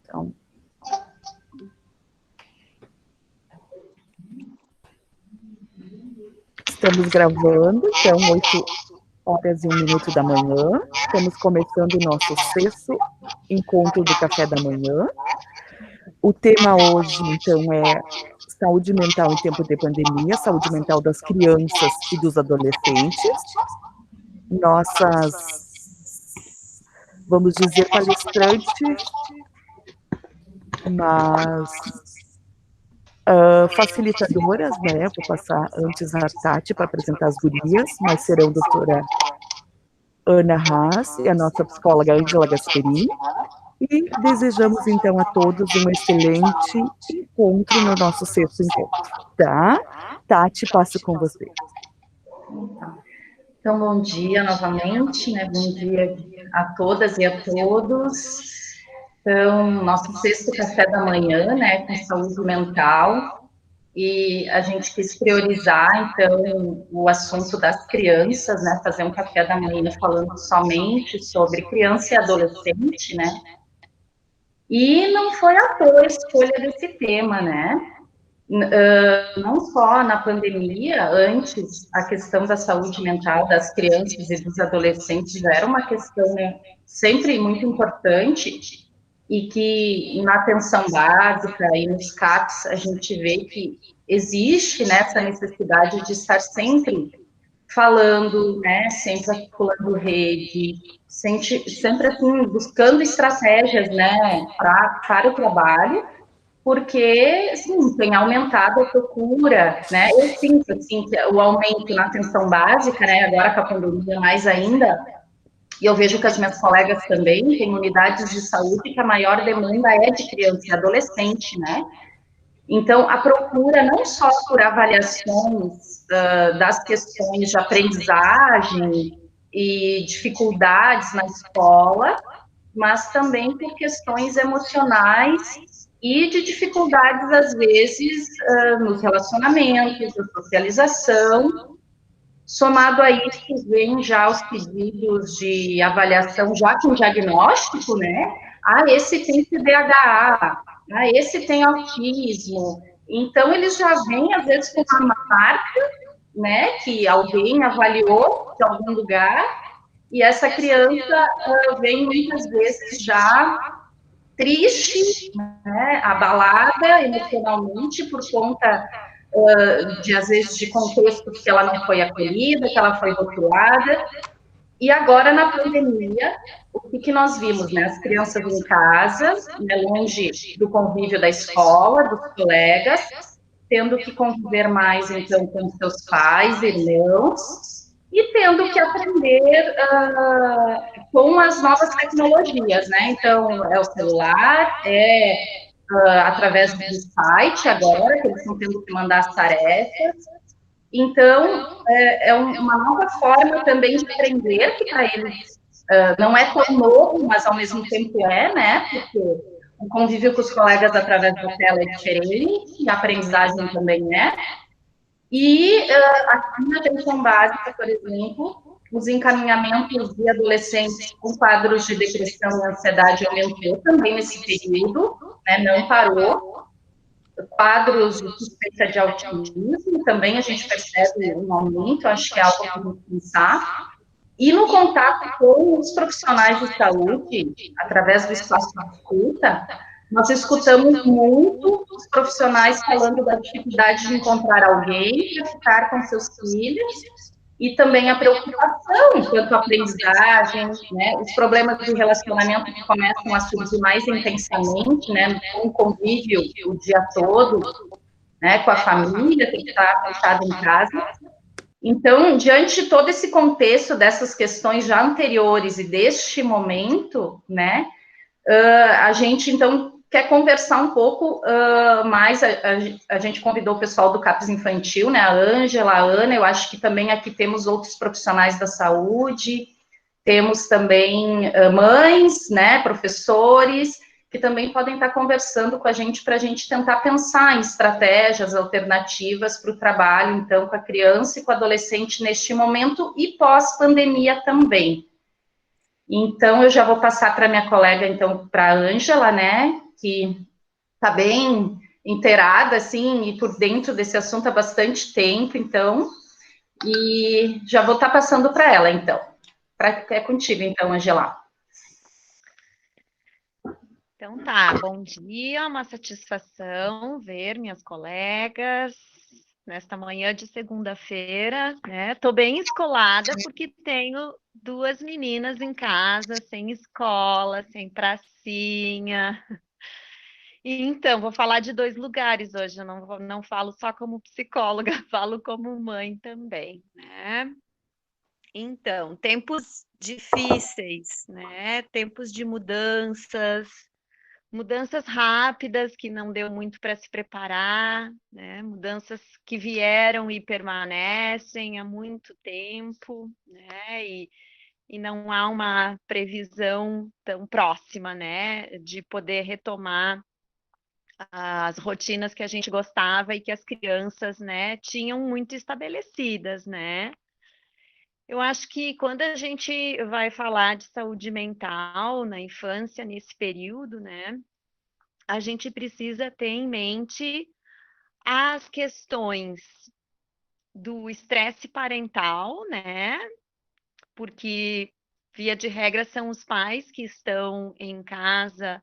Então, estamos gravando, então, 8h01 da manhã. Estamos começando o nosso 6º encontro do café da manhã. O tema hoje, então, é saúde mental em tempo de pandemia, saúde mental das crianças e dos adolescentes. Nossas, vamos dizer, palestrantes, mas facilitadoras, né? Vou passar antes a Tati para apresentar as gurias, mas serão a doutora Ana Haas e a nossa psicóloga Ângela Gasperini. E desejamos, então, a todos um excelente encontro no nosso 6º encontro, tá? Tati, passo com você. Então, bom dia novamente, né? Bom dia a todas e a todos. Então, nosso 6º café da manhã, né, com saúde mental, e a gente quis priorizar, então, o assunto das crianças, né, fazer um café da manhã falando somente sobre criança e adolescente, né, e não foi à toa a escolha desse tema, né, não só na pandemia, antes, a questão da saúde mental das crianças e dos adolescentes já era uma questão, né, sempre muito importante, e que na atenção básica e nos CAPs a gente vê que existe, né, essa necessidade de estar sempre falando, né, sempre articulando rede, sempre assim, buscando estratégias, né, para o trabalho, porque, sim, tem aumentado a procura, né, eu sinto, assim, que o aumento na atenção básica, né, agora com a pandemia mais ainda, e eu vejo que as minhas colegas também têm unidades de saúde que a maior demanda é de criança e adolescente, né? Então, a procura não só por avaliações das questões de aprendizagem e dificuldades na escola, mas também por questões emocionais e de dificuldades, às vezes, nos relacionamentos, na socialização. Somado a isso, vem já os pedidos de avaliação, já com diagnóstico, né? Ah, esse tem TDAH, ah, esse tem autismo. Então, eles já vêm, às vezes, com uma marca, né? Que alguém avaliou de algum lugar, e essa criança vem, muitas vezes, já triste, né? Abalada emocionalmente por conta de, às vezes, de contextos que ela não foi acolhida, que ela foi rotulada. E agora, na pandemia, o que nós vimos, né? As crianças em casa, né, longe do convívio da escola, dos colegas, tendo que conviver mais, então, com seus pais, irmãos, e tendo que aprender com as novas tecnologias, né? Então, é o celular, através do site agora, que eles estão tendo que mandar as tarefas. Então, é uma nova forma também de aprender, que para eles não é tão novo, mas ao mesmo tempo é, né? Porque o convívio com os colegas através da tela é diferente, e a aprendizagem também é. E aqui na atenção básica, por exemplo, os encaminhamentos de adolescentes com quadros de depressão e ansiedade aumentou também nesse período, né? Não parou. Quadros de suspeita de autismo, também a gente percebe um aumento, acho que é algo para a gente pensar. E no contato com os profissionais de saúde, através do espaço de escuta, nós escutamos muito os profissionais falando da dificuldade de encontrar alguém para ficar com seus filhos, e também a preocupação quanto à aprendizagem, né, os problemas de relacionamento que começam a surgir mais intensamente, né, com o convívio o dia todo, né, com a família, tem que estar fechado em casa. Então, diante de todo esse contexto dessas questões já anteriores e deste momento, né, a gente, então, quer conversar um pouco mais, a gente convidou o pessoal do CAPS Infantil, né, a Ângela, a Ana, eu acho que também aqui temos outros profissionais da saúde, temos também mães, né, professores, que também podem estar conversando com a gente para a gente tentar pensar em estratégias alternativas para o trabalho, então, com a criança e com o adolescente neste momento e pós-pandemia também. Então, eu já vou passar para minha colega, então, para a Ângela, né, que está bem inteirada, assim, e por dentro desse assunto há bastante tempo, então, e já vou estar passando para ela, então. É contigo, então, Angela. Então tá, bom dia, uma satisfação ver minhas colegas nesta manhã de segunda-feira, né? Tô bem escolada porque tenho duas meninas em casa, sem escola, sem pracinha. E, então, vou falar de dois lugares hoje, eu não falo só como psicóloga, falo como mãe também, né? Então, tempos difíceis, né? Tempos de mudanças, mudanças rápidas que não deu muito para se preparar, né? Mudanças que vieram e permanecem há muito tempo, né? E não há uma previsão tão próxima, né? De poder retomar as rotinas que a gente gostava e que as crianças, né, tinham muito estabelecidas, né? Eu acho que quando a gente vai falar de saúde mental na infância, nesse período, né, a gente precisa ter em mente as questões do estresse parental, né? Porque, via de regra, são os pais que estão em casa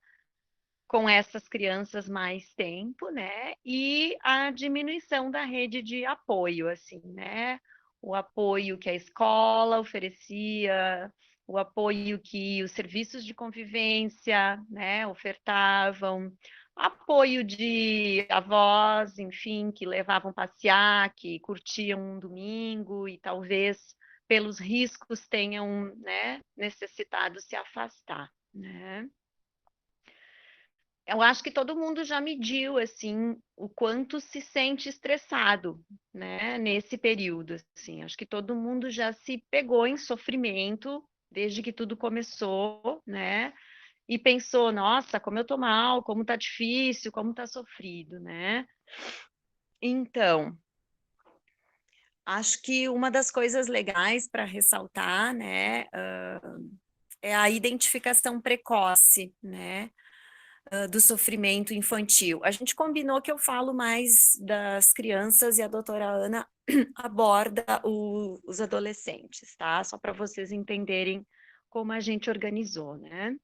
com essas crianças mais tempo, né? E a diminuição da rede de apoio, assim, né? O apoio que a escola oferecia, o apoio que os serviços de convivência, né, ofertavam, apoio de avós, enfim, que levavam passear, que curtiam um domingo e talvez pelos riscos tenham, né, necessitado se afastar, né? Eu acho que todo mundo já mediu assim o quanto se sente estressado, né, nesse período, assim. Acho que todo mundo já se pegou em sofrimento desde que tudo começou, né? E pensou, nossa, como eu tô mal, como tá difícil, como tá sofrido, né? Então, acho que uma das coisas legais para ressaltar, né, é a identificação precoce, né? Do sofrimento infantil. A gente combinou que eu falo mais das crianças e a doutora Ana aborda os adolescentes, tá? Só para vocês entenderem como a gente organizou, né?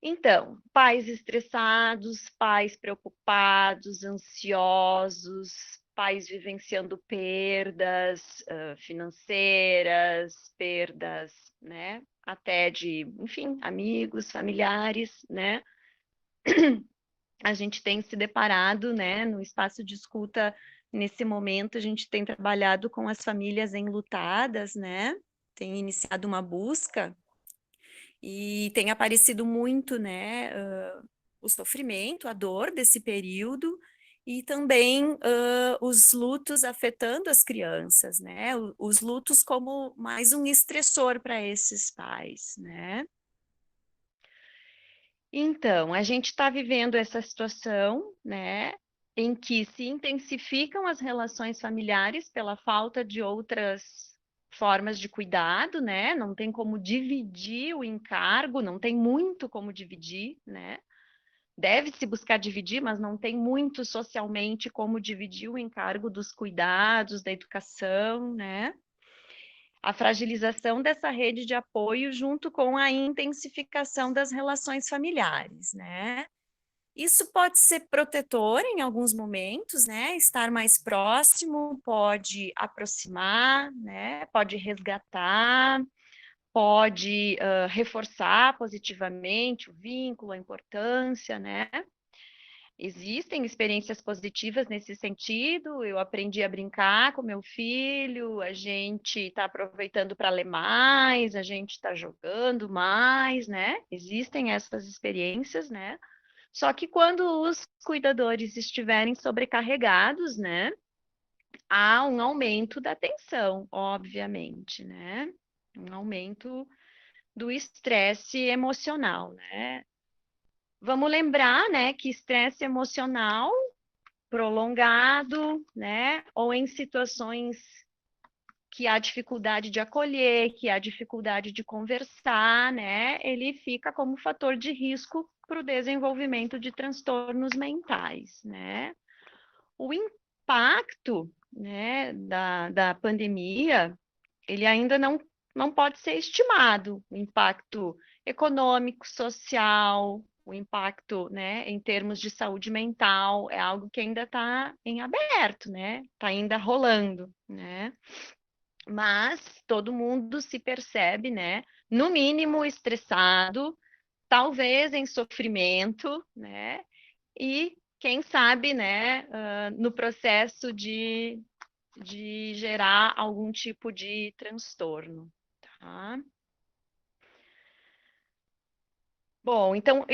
Então, pais estressados, pais preocupados, ansiosos, pais vivenciando perdas financeiras, perdas, né? Até de, enfim, amigos, familiares, né? A gente tem se deparado, né, no espaço de escuta, nesse momento, a gente tem trabalhado com as famílias enlutadas, né, tem iniciado uma busca e tem aparecido muito, né, o sofrimento, a dor desse período e também os lutos afetando as crianças, né, os lutos como mais um estressor para esses pais, né. Então, a gente está vivendo essa situação, né, em que se intensificam as relações familiares pela falta de outras formas de cuidado, né? Não tem como dividir o encargo, não tem muito como dividir, né? Deve-se buscar dividir, mas não tem muito socialmente como dividir o encargo dos cuidados, da educação, né? A fragilização dessa rede de apoio junto com a intensificação das relações familiares, né? Isso pode ser protetor em alguns momentos, né? Estar mais próximo pode aproximar, né? Pode resgatar, pode reforçar positivamente o vínculo, a importância, né? Existem experiências positivas nesse sentido. Eu aprendi a brincar com meu filho, a gente está aproveitando para ler mais, a gente está jogando mais, né? Existem essas experiências, né? Só que quando os cuidadores estiverem sobrecarregados, né, há um aumento da tensão, obviamente, né? Um aumento do estresse emocional, né? Vamos lembrar, né, que estresse emocional prolongado, né, ou em situações que há dificuldade de acolher, que há dificuldade de conversar, né, ele fica como fator de risco para o desenvolvimento de transtornos mentais, né. O impacto, né, da pandemia, ele ainda não pode ser estimado, o impacto econômico, social, o impacto, né, em termos de saúde mental, é algo que ainda está em aberto, né, está ainda rolando, né, mas todo mundo se percebe, né, no mínimo estressado, talvez em sofrimento, né, e quem sabe, né, no processo de gerar algum tipo de transtorno, tá? Bom, então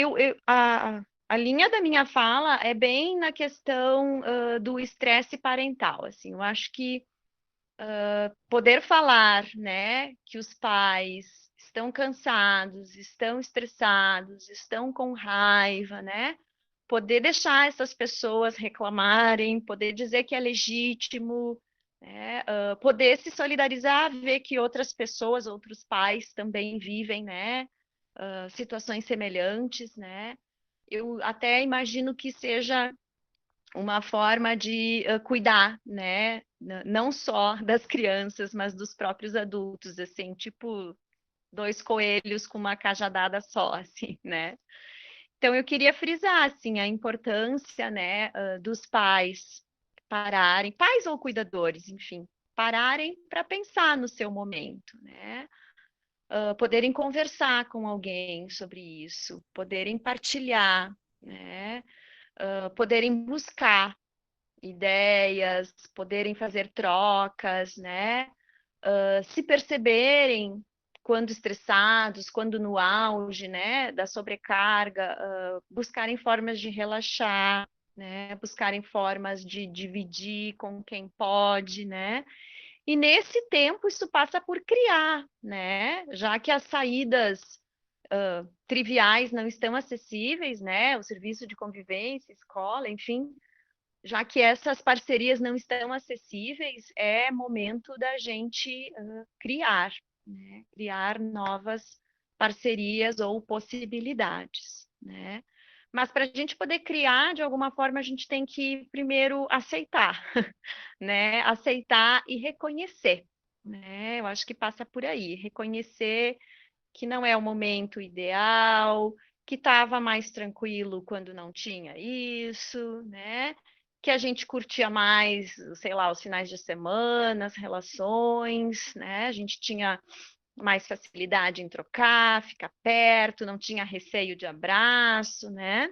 a linha da minha fala é bem na questão do estresse parental, assim, eu acho que poder falar, né, que os pais estão cansados, estão estressados, estão com raiva, né? Poder deixar essas pessoas reclamarem, poder dizer que é legítimo, né? Poder se solidarizar, ver que outras pessoas, outros pais também vivem, né? Situações semelhantes, né? Eu até imagino que seja uma forma de cuidar, né? Não só das crianças, mas dos próprios adultos, assim, tipo dois coelhos com uma cajadada só, assim, né? Então eu queria frisar assim a importância, né, dos pais pararem, pais ou cuidadores, enfim, pararem para pensar no seu momento, né? Poderem conversar com alguém sobre isso, poderem partilhar, né? Poderem buscar ideias, poderem fazer trocas, né? Se perceberem quando estressados, quando no auge, né, da sobrecarga, buscarem formas de relaxar, né, buscarem formas de dividir com quem pode, né? E nesse tempo isso passa por criar, né? Já que as saídas triviais não estão acessíveis, né? O serviço de convivência, escola, enfim, já que essas parcerias não estão acessíveis, é momento da gente criar, né? Criar novas parcerias ou possibilidades, né? Mas para a gente poder criar, de alguma forma, a gente tem que primeiro aceitar, né? Aceitar e reconhecer, né? Eu acho que passa por aí, reconhecer que não é o momento ideal, que estava mais tranquilo quando não tinha isso, né? Que a gente curtia mais, sei lá, os finais de semana, as relações, né? A gente tinha mais facilidade em trocar, ficar perto, não tinha receio de abraço, né?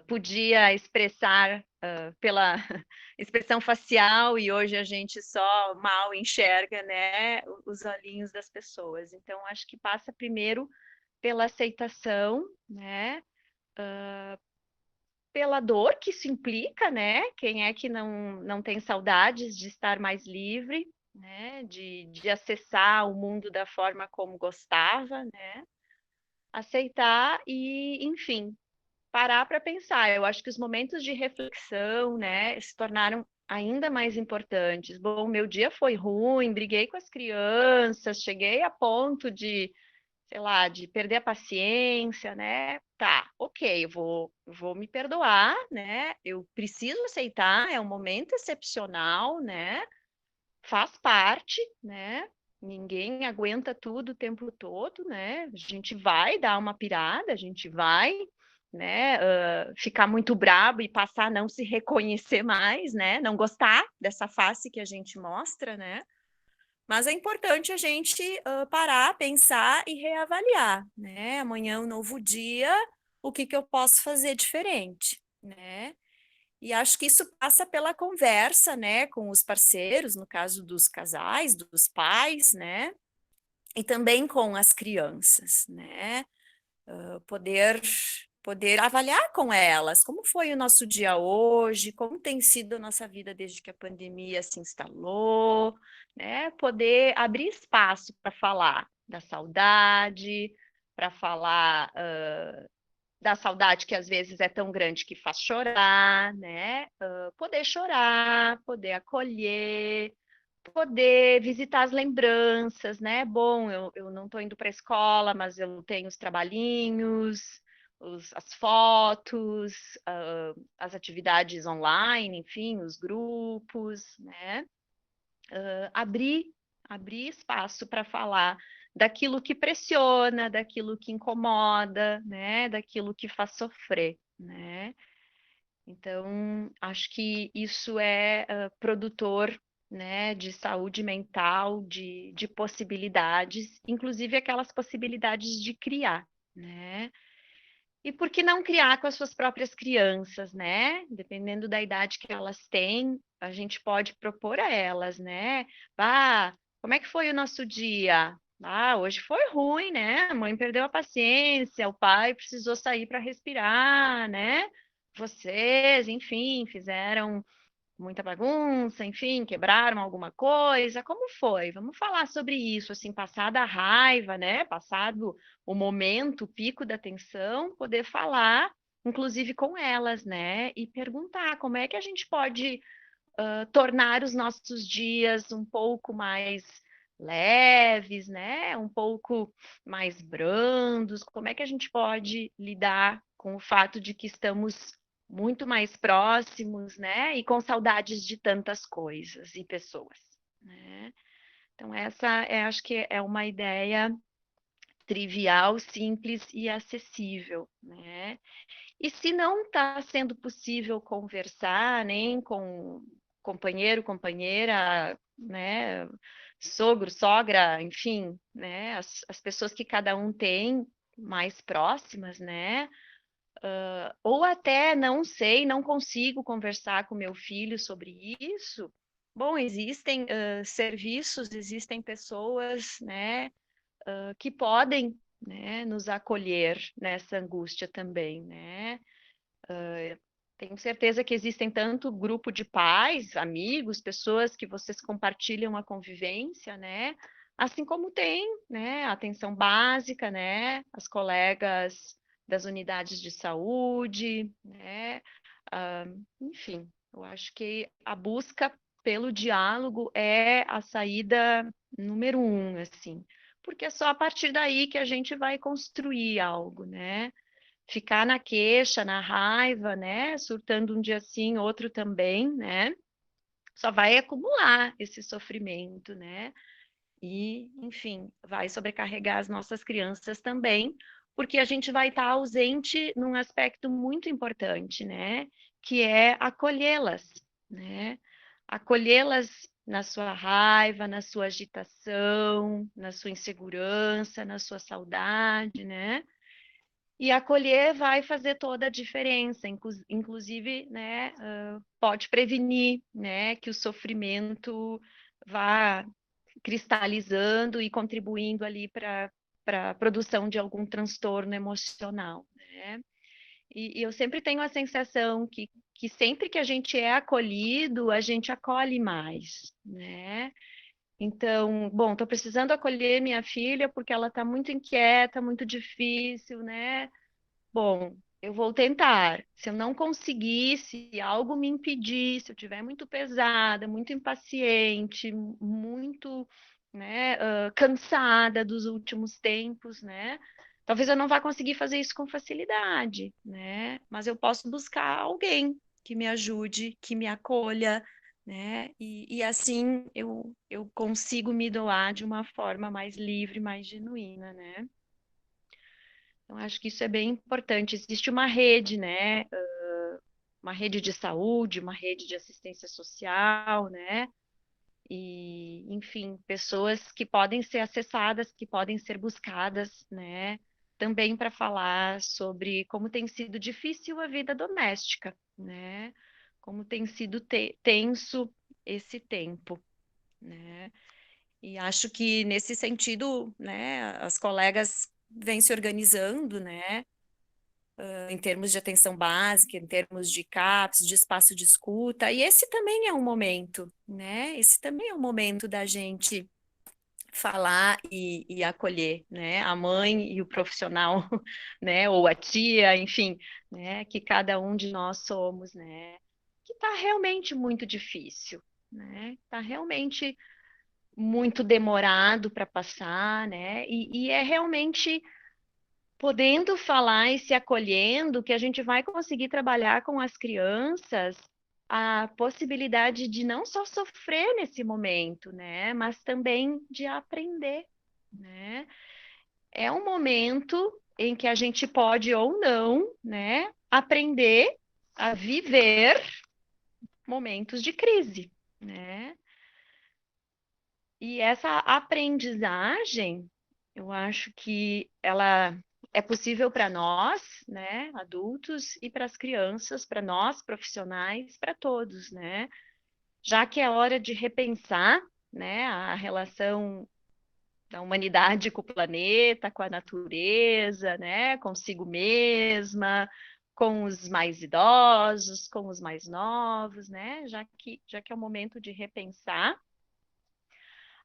Podia expressar pela expressão facial e hoje a gente só mal enxerga, né, os olhinhos das pessoas. Então, acho que passa primeiro pela aceitação, né, pela dor que isso implica, né? Quem é que não tem saudades de estar mais livre, né? De acessar o mundo da forma como gostava, né? Aceitar e, enfim, parar para pensar. Eu acho que os momentos de reflexão, né, se tornaram ainda mais importantes. Bom, meu dia foi ruim, briguei com as crianças, cheguei a ponto de, sei lá, de perder a paciência, né? Tá, ok, vou me perdoar, né? Eu preciso aceitar, é um momento excepcional, né? Faz parte, né? Ninguém aguenta tudo o tempo todo, né? A gente vai dar uma pirada, a gente vai, né, ficar muito brabo e passar a não se reconhecer mais, né? Não gostar dessa face que a gente mostra, né? Mas é importante a gente parar, pensar e reavaliar, né? Amanhã é um novo dia, o que que eu posso fazer diferente, né? E acho que isso passa pela conversa, né, com os parceiros, no caso dos casais, dos pais, né, e também com as crianças, né, poder avaliar com elas como foi o nosso dia hoje, como tem sido a nossa vida desde que a pandemia se instalou, né, poder abrir espaço para falar da saudade, para falar da saudade que às vezes é tão grande que faz chorar, né? Poder chorar, poder acolher, poder visitar as lembranças, né? Bom, eu não estou indo para a escola, mas eu tenho os trabalhinhos, as fotos, as atividades online, enfim, os grupos, né? Abrir, abrir espaço para falar daquilo que pressiona, daquilo que incomoda, né? Daquilo que faz sofrer, né? Então, acho que isso é produtor, né, de saúde mental, de possibilidades, inclusive aquelas possibilidades de criar, né? E por que não criar com as suas próprias crianças, né? Dependendo da idade que elas têm, a gente pode propor a elas, né? Ah, como é que foi o nosso dia? Ah, hoje foi ruim, né? A mãe perdeu a paciência, o pai precisou sair para respirar, né? Vocês, enfim, fizeram muita bagunça, enfim, quebraram alguma coisa. Como foi? Vamos falar sobre isso, assim, passada a raiva, né? Passado o momento, o pico da tensão, poder falar, inclusive com elas, né? E perguntar como é que a gente pode tornar os nossos dias um pouco mais leves, né? Um pouco mais brandos. Como é que a gente pode lidar com o fato de que estamos muito mais próximos, né? E com saudades de tantas coisas e pessoas, né? Então, essa acho que é uma ideia trivial, simples e acessível, né? E se não está sendo possível conversar nem com companheiro, companheira, né, sogro, sogra, enfim, né, as pessoas que cada um tem mais próximas, né, ou até não sei, não consigo conversar com meu filho sobre isso. Bom, existem serviços, existem pessoas, né, que podem, né, nos acolher nessa angústia também, né? Tenho certeza que existem tanto grupo de pais, amigos, pessoas que vocês compartilham a convivência, né? Assim como tem, né, a atenção básica, né? As colegas das unidades de saúde, né? Ah, enfim, eu acho que a busca pelo diálogo é a saída número um, assim, porque é só a partir daí que a gente vai construir algo, né? Ficar na queixa, na raiva, né? Surtando um dia sim, outro também, né? Só vai acumular esse sofrimento, né? E, enfim, vai sobrecarregar as nossas crianças também, porque a gente vai estar ausente num aspecto muito importante, né? Que é acolhê-las, né? Acolhê-las na sua raiva, na sua agitação, na sua insegurança, na sua saudade, né? E acolher vai fazer toda a diferença, inclusive, né, pode prevenir, né, que o sofrimento vá cristalizando e contribuindo ali para a produção de algum transtorno emocional, né? E eu sempre tenho a sensação que sempre que a gente é acolhido, a gente acolhe mais, né? Então, bom, estou precisando acolher minha filha porque ela está muito inquieta, muito difícil, né? Bom, eu vou tentar. Se eu não conseguir, se algo me impedir, se eu estiver muito pesada, muito impaciente, muito, né, cansada dos últimos tempos, né? Talvez eu não vá conseguir fazer isso com facilidade, né? Mas eu posso buscar alguém que me ajude, que me acolha, né? E assim eu consigo me doar de uma forma mais livre, mais genuína, né? Então, acho que isso é bem importante. Existe uma rede, né? Uma rede de saúde, uma rede de assistência social, né? E, enfim, pessoas que podem ser acessadas, que podem ser buscadas, né? Também para falar sobre como tem sido difícil a vida doméstica, né? Como tem sido tenso esse tempo, né? E acho que nesse sentido, né, as colegas vêm se organizando, né? Em termos de atenção básica, em termos de CAPS, de espaço de escuta, e esse também é um momento, né? Esse também é um momento da gente falar e acolher, né? A mãe e o profissional, né? Ou a tia, enfim, né? Que cada um de nós somos, né? Que está realmente muito difícil, né? Está realmente muito demorado para passar, né? E é realmente podendo falar e se acolhendo que a gente vai conseguir trabalhar com as crianças a possibilidade de não só sofrer nesse momento, né? Mas também de aprender, né? É um momento em que a gente pode ou não, né, aprender a viver momentos de crise, né? E essa aprendizagem, eu acho que ela é possível para nós, né, adultos, e para as crianças, para nós profissionais, para todos, né? Já que é hora de repensar, né, a relação da humanidade com o planeta, com a natureza, né, consigo mesma, com os mais idosos, com os mais novos, né? Já que é o momento de repensar,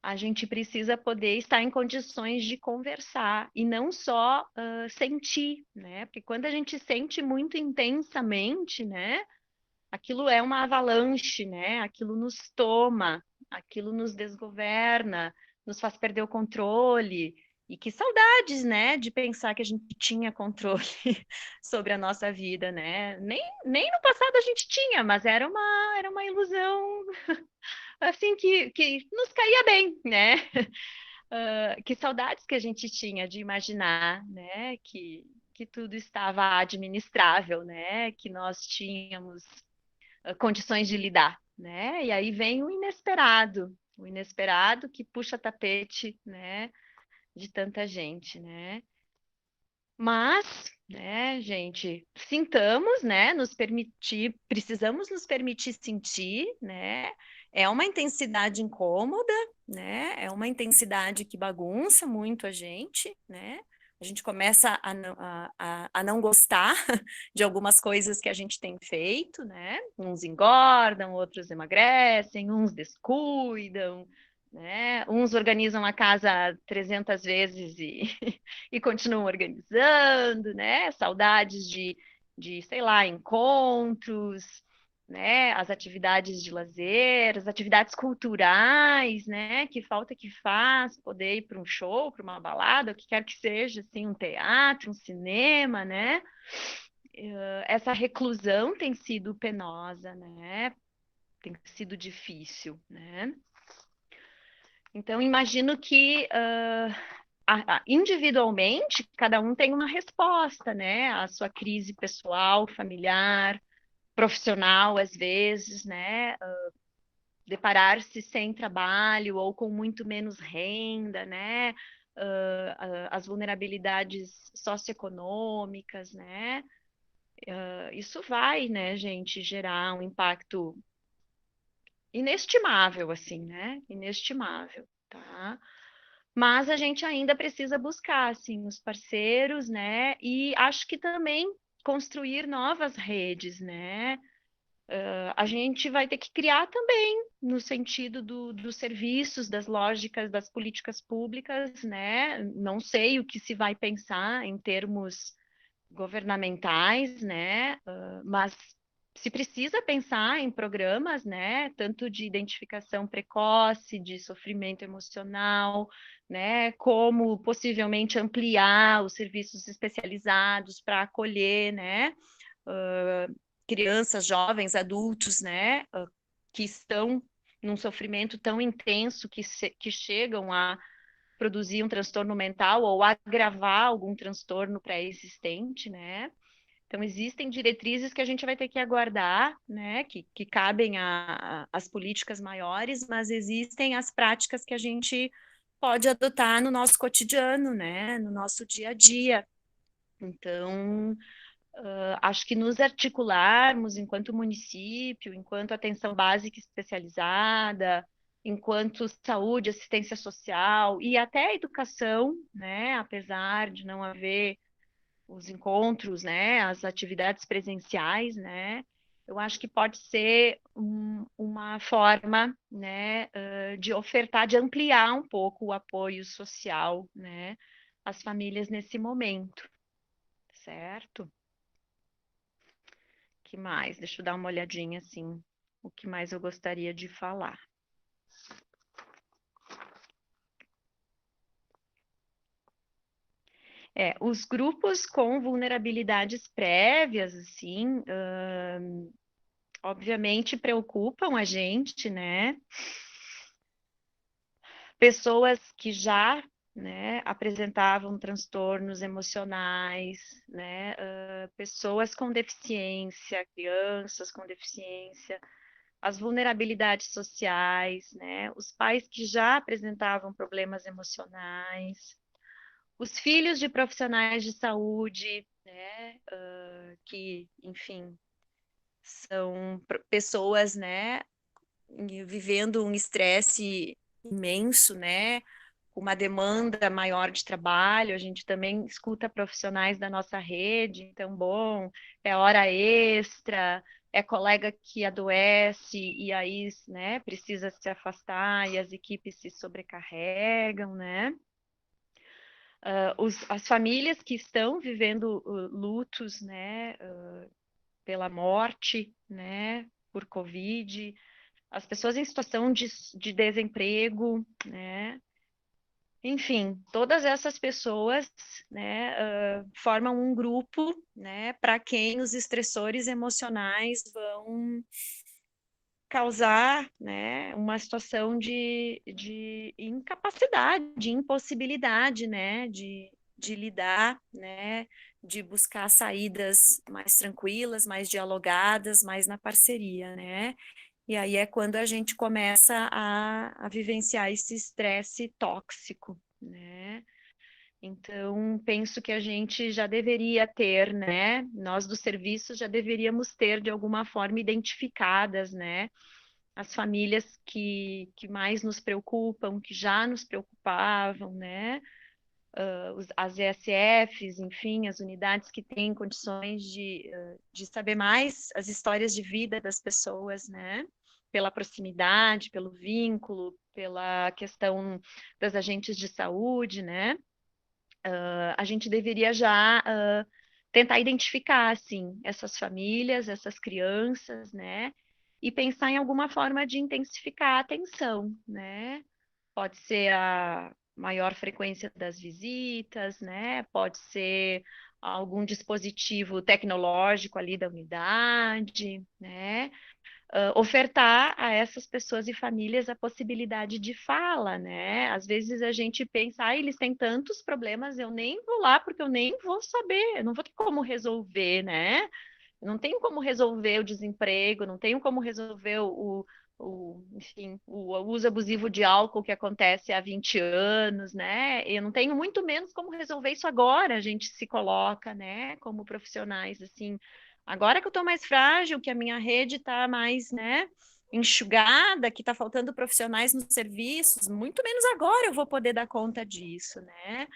a gente precisa poder estar em condições de conversar e não só sentir, né? Porque quando a gente sente muito intensamente, né? Aquilo é uma avalanche, né? Aquilo nos toma, aquilo nos desgoverna, nos faz perder o controle. E que saudades, né, de pensar que a gente tinha controle sobre a nossa vida, né? Nem no passado a gente tinha, mas era uma ilusão, assim, que nos caía bem, né? Que saudades que a gente tinha de imaginar, né, que tudo estava administrável, né? Que nós tínhamos condições de lidar, né? E aí vem o inesperado que puxa tapete, né, de tanta gente, né? Mas, né, gente, sintamos, né, precisamos nos permitir sentir, né? É uma intensidade incômoda, né? É uma intensidade que bagunça muito a gente, né? A gente começa a não gostar de algumas coisas que a gente tem feito, né? Uns engordam, outros emagrecem, uns descuidam, né? Uns organizam a casa 300 vezes e continuam organizando, né? Saudades sei lá, encontros, né? As atividades de lazer, as atividades culturais, né? Que falta que faz poder ir para um show, para uma balada, o que quer que seja, assim, um teatro, um cinema, né? Essa reclusão tem sido penosa, né? Tem sido difícil, né? Então, imagino que individualmente, cada um tem uma resposta, né? A sua crise pessoal, familiar, profissional, às vezes, né? Deparar-se sem trabalho ou com muito menos renda, né? As vulnerabilidades socioeconômicas, né? Isso vai, né, gente, gerar um impacto inestimável, assim, né? Inestimável, tá? Mas a gente ainda precisa buscar, assim, os parceiros, né? E acho que também construir novas redes, né? A gente vai ter que criar também no sentido dos serviços, das lógicas, das políticas públicas, né? Não sei o que se vai pensar em termos governamentais, né? Mas se precisa pensar em programas, né? Tanto de identificação precoce, de sofrimento emocional, né? Como possivelmente ampliar os serviços especializados para acolher, né? Crianças, jovens, adultos, né? Que estão num sofrimento tão intenso que chegam a produzir um transtorno mental ou agravar algum transtorno pré-existente, né? Então, existem diretrizes que a gente vai ter que aguardar, né, que cabem às políticas maiores, mas existem as práticas que a gente pode adotar no nosso cotidiano, né, no nosso dia a dia. Então, acho que nos articularmos enquanto município, enquanto atenção básica especializada, enquanto saúde, assistência social e até educação, né, apesar de não haver os encontros, né, as atividades presenciais, né, eu acho que pode ser uma forma, né, de ofertar, de ampliar um pouco o apoio social, né, às famílias nesse momento, certo? Que mais? Deixa eu dar uma olhadinha assim, o que mais eu gostaria de falar. Os grupos com vulnerabilidades prévias, assim, obviamente preocupam a gente, né? Pessoas que já, né, apresentavam transtornos emocionais, né? Pessoas com deficiência, crianças com deficiência, as vulnerabilidades sociais, né? Os pais que já apresentavam problemas emocionais, os filhos de profissionais de saúde, né? Que, enfim, são pessoas, né? Vivendo um estresse imenso, né? Uma demanda maior de trabalho, a gente também escuta profissionais da nossa rede, então, bom, é hora extra, é colega que adoece e aí, né, precisa se afastar e as equipes se sobrecarregam, né? As famílias que estão vivendo lutos, né, pela morte, né, por Covid, as pessoas em situação de desemprego, né? Enfim, todas essas pessoas, né, formam um grupo, né, para quem os estressores emocionais vão causar, né, uma situação de incapacidade, de impossibilidade, né, de lidar, né, de buscar saídas mais tranquilas, mais dialogadas, mais na parceria, né? E aí é quando a gente começa a vivenciar esse estresse tóxico, né? Então, penso que a gente já deveria ter, né? Nós do serviço já deveríamos ter, de alguma forma, identificadas, né? As famílias que mais nos preocupam, que já nos preocupavam, né? As ESFs, enfim, as unidades que têm condições de saber mais as histórias de vida das pessoas, né? Pela proximidade, pelo vínculo, pela questão das agentes de saúde, né? A gente deveria já tentar identificar, assim, essas famílias, essas crianças, né? E pensar em alguma forma de intensificar a atenção, né? Pode ser a maior frequência das visitas, né? Pode ser algum dispositivo tecnológico ali da unidade, né? Ofertar a essas pessoas e famílias a possibilidade de fala, né? Às vezes a gente pensa, eles têm tantos problemas, eu nem vou lá porque eu nem vou saber, eu não vou ter como resolver, né? Eu não tenho como resolver o desemprego, não tenho como resolver enfim, o uso abusivo de álcool que acontece há 20 anos, né? Eu não tenho muito menos como resolver isso agora, a gente se coloca, né, como profissionais, assim, agora que eu estou mais frágil, que a minha rede está mais, né, enxugada, que está faltando profissionais nos serviços, muito menos agora eu vou poder dar conta disso, né?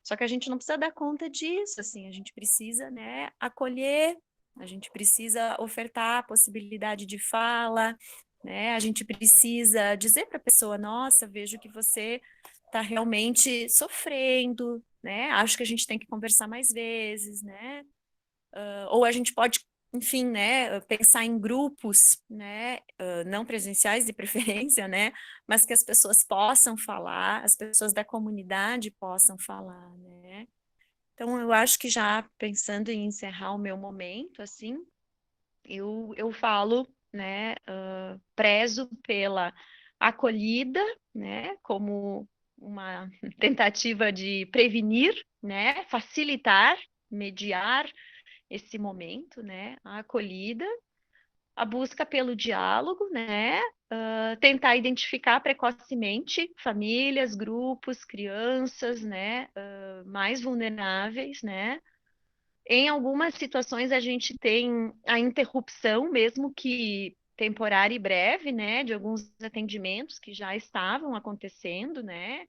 Só que a gente não precisa dar conta disso, assim, a gente precisa, né, acolher, a gente precisa ofertar a possibilidade de fala, né? A gente precisa dizer para a pessoa, nossa, vejo que você está realmente sofrendo, né? Acho que a gente tem que conversar mais vezes, né? Ou a gente pode, enfim, né, pensar em grupos, né, não presenciais de preferência, né, mas que as pessoas possam falar, as pessoas da comunidade possam falar, né. Então, eu acho que já pensando em encerrar o meu momento, assim, eu falo, né, prezo pela acolhida, né, como uma tentativa de prevenir, né, facilitar, mediar esse momento, né, a acolhida, a busca pelo diálogo, né, tentar identificar precocemente famílias, grupos, crianças, né, mais vulneráveis, né. Em algumas situações a gente tem a interrupção, mesmo que temporária e breve, né, de alguns atendimentos que já estavam acontecendo, né.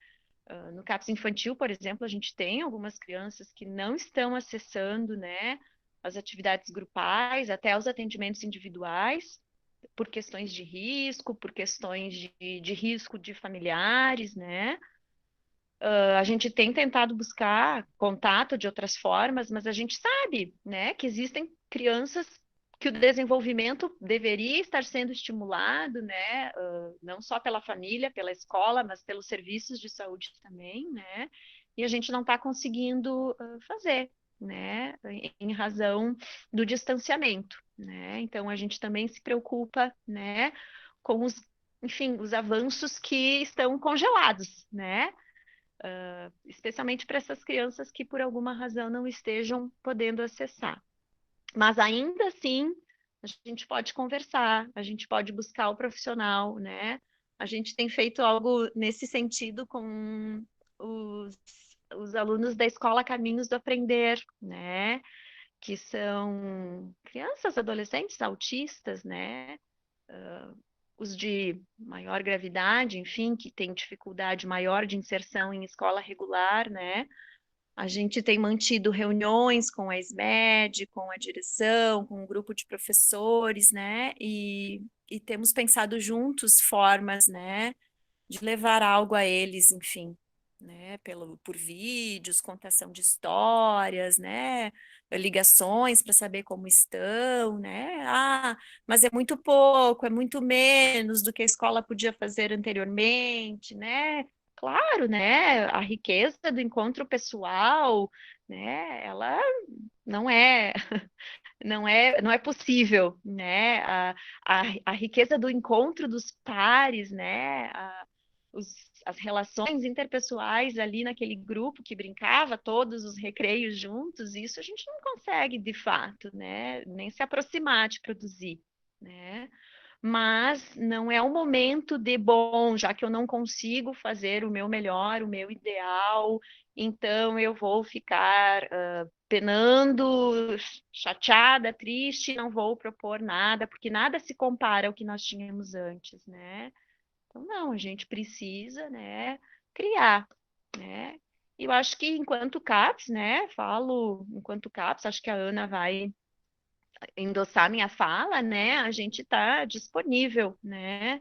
No CAPS infantil, por exemplo, a gente tem algumas crianças que não estão acessando, né, as atividades grupais, até os atendimentos individuais, por questões de risco, por questões de risco de familiares, né? A gente tem tentado buscar contato de outras formas, mas a gente sabe, né, que existem crianças que o desenvolvimento deveria estar sendo estimulado, né, não só pela família, pela escola, mas pelos serviços de saúde também, né, e a gente não está conseguindo fazer, né, em razão do distanciamento, né? Então a gente também se preocupa, né, com enfim, os avanços que estão congelados, né? Especialmente para essas crianças que por alguma razão não estejam podendo acessar. Mas ainda assim, a gente pode conversar, a gente pode buscar o profissional, né? A gente tem feito algo nesse sentido com os, os alunos da Escola Caminhos do Aprender, né? Que são crianças, adolescentes autistas, né? Os de maior gravidade, enfim, que têm dificuldade maior de inserção em escola regular, né? A gente tem mantido reuniões com a SMED, com a direção, com um grupo de professores, né? E temos pensado juntos formas, né, de levar algo a eles, enfim, né, por vídeos, contação de histórias, né, ligações para saber como estão, né? Ah, mas é muito pouco, é muito menos do que a escola podia fazer anteriormente, né? Claro, né? A riqueza do encontro pessoal, né? Ela não é não é possível, né? A riqueza do encontro dos pares, né? As relações interpessoais ali naquele grupo que brincava todos os recreios juntos, isso a gente não consegue de fato, né? Nem se aproximar de produzir, né? Mas não é o momento de, bom, já que eu não consigo fazer o meu melhor, o meu ideal, então eu vou ficar penando, chateada, triste, não vou propor nada, porque nada se compara ao que nós tínhamos antes, né? Então, não, a gente precisa, né, criar, né? E eu acho que enquanto CAPS, né, falo enquanto CAPS, acho que a Ana vai endossar minha fala, né, a gente está disponível, né,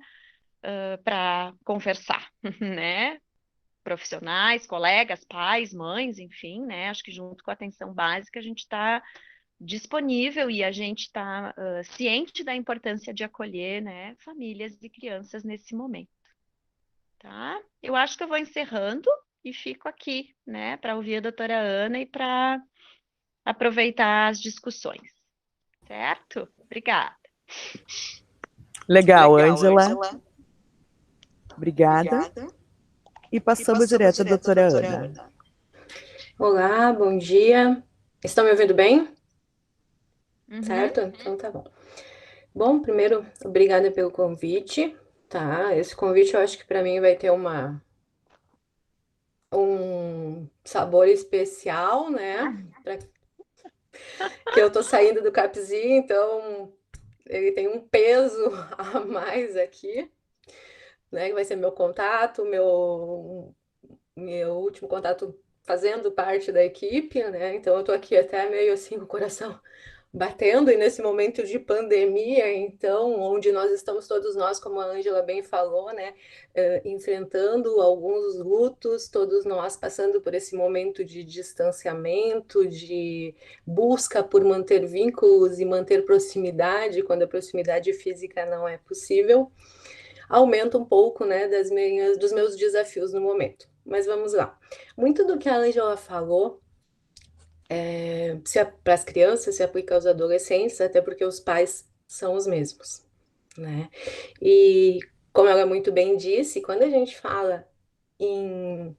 para conversar, né? Profissionais, colegas, pais, mães, enfim, né? Acho que junto com a atenção básica a gente está disponível e a gente está ciente da importância de acolher, né, famílias e crianças nesse momento, tá? Eu acho que eu vou encerrando e fico aqui, né, para ouvir a doutora Ana e para aproveitar as discussões, certo? Obrigada. Legal, Ângela. Obrigada. E passamos direto à doutora Ana. Olá, bom dia. Estão me ouvindo bem? Uhum. Certo? Então tá bom. Bom, primeiro, obrigada pelo convite, tá? Esse convite eu acho que para mim vai ter um sabor especial, né? Que eu tô saindo do CAPSI, então ele tem um peso a mais aqui, né? Que vai ser meu contato, meu último contato fazendo parte da equipe, né? Então eu tô aqui até meio assim com o coração batendo, e nesse momento de pandemia, então, onde nós estamos todos nós, como a Ângela bem falou, né, enfrentando alguns lutos, todos nós passando por esse momento de distanciamento, de busca por manter vínculos e manter proximidade, quando a proximidade física não é possível, aumenta um pouco, né, dos meus desafios no momento. Mas vamos lá. Muito do que a Ângela falou para as crianças se aplica aos adolescentes, até porque os pais são os mesmos, né? E como ela muito bem disse, quando a gente fala em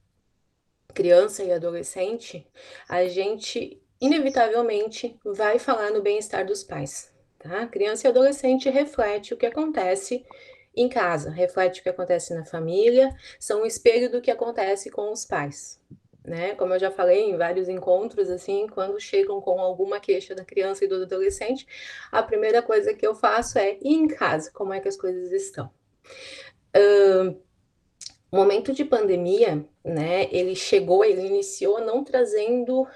criança e adolescente, a gente inevitavelmente vai falar no bem-estar dos pais, tá? Criança e adolescente reflete o que acontece em casa, reflete o que acontece na família, são um espelho do que acontece com os pais, né? Como eu já falei em vários encontros, assim, quando chegam com alguma queixa da criança e do adolescente, a primeira coisa que eu faço é ir em casa, como é que as coisas estão. O momento de pandemia, né, ele iniciou não trazendo,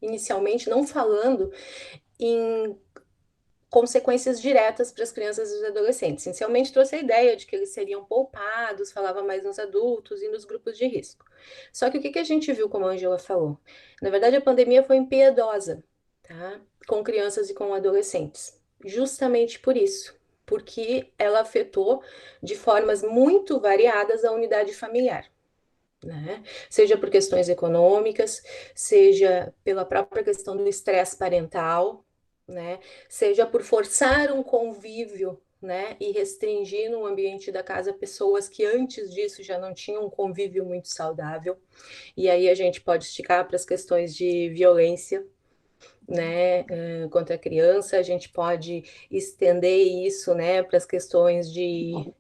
inicialmente, não falando em consequências diretas para as crianças e os adolescentes. Inicialmente trouxe a ideia de que eles seriam poupados, falava mais nos adultos e nos grupos de risco. Só que o que a gente viu, como a Angela falou? Na verdade, a pandemia foi impiedosa, tá? Com crianças e com adolescentes. Justamente por isso. Porque ela afetou de formas muito variadas a unidade familiar. né? Seja por questões econômicas, seja pela própria questão do estresse parental, né? Seja por forçar um convívio, né? E restringir no ambiente da casa pessoas que antes disso já não tinham um convívio muito saudável. E aí a gente pode esticar para as questões de violência, né, contra a criança, a gente pode estender isso, né, para as questões de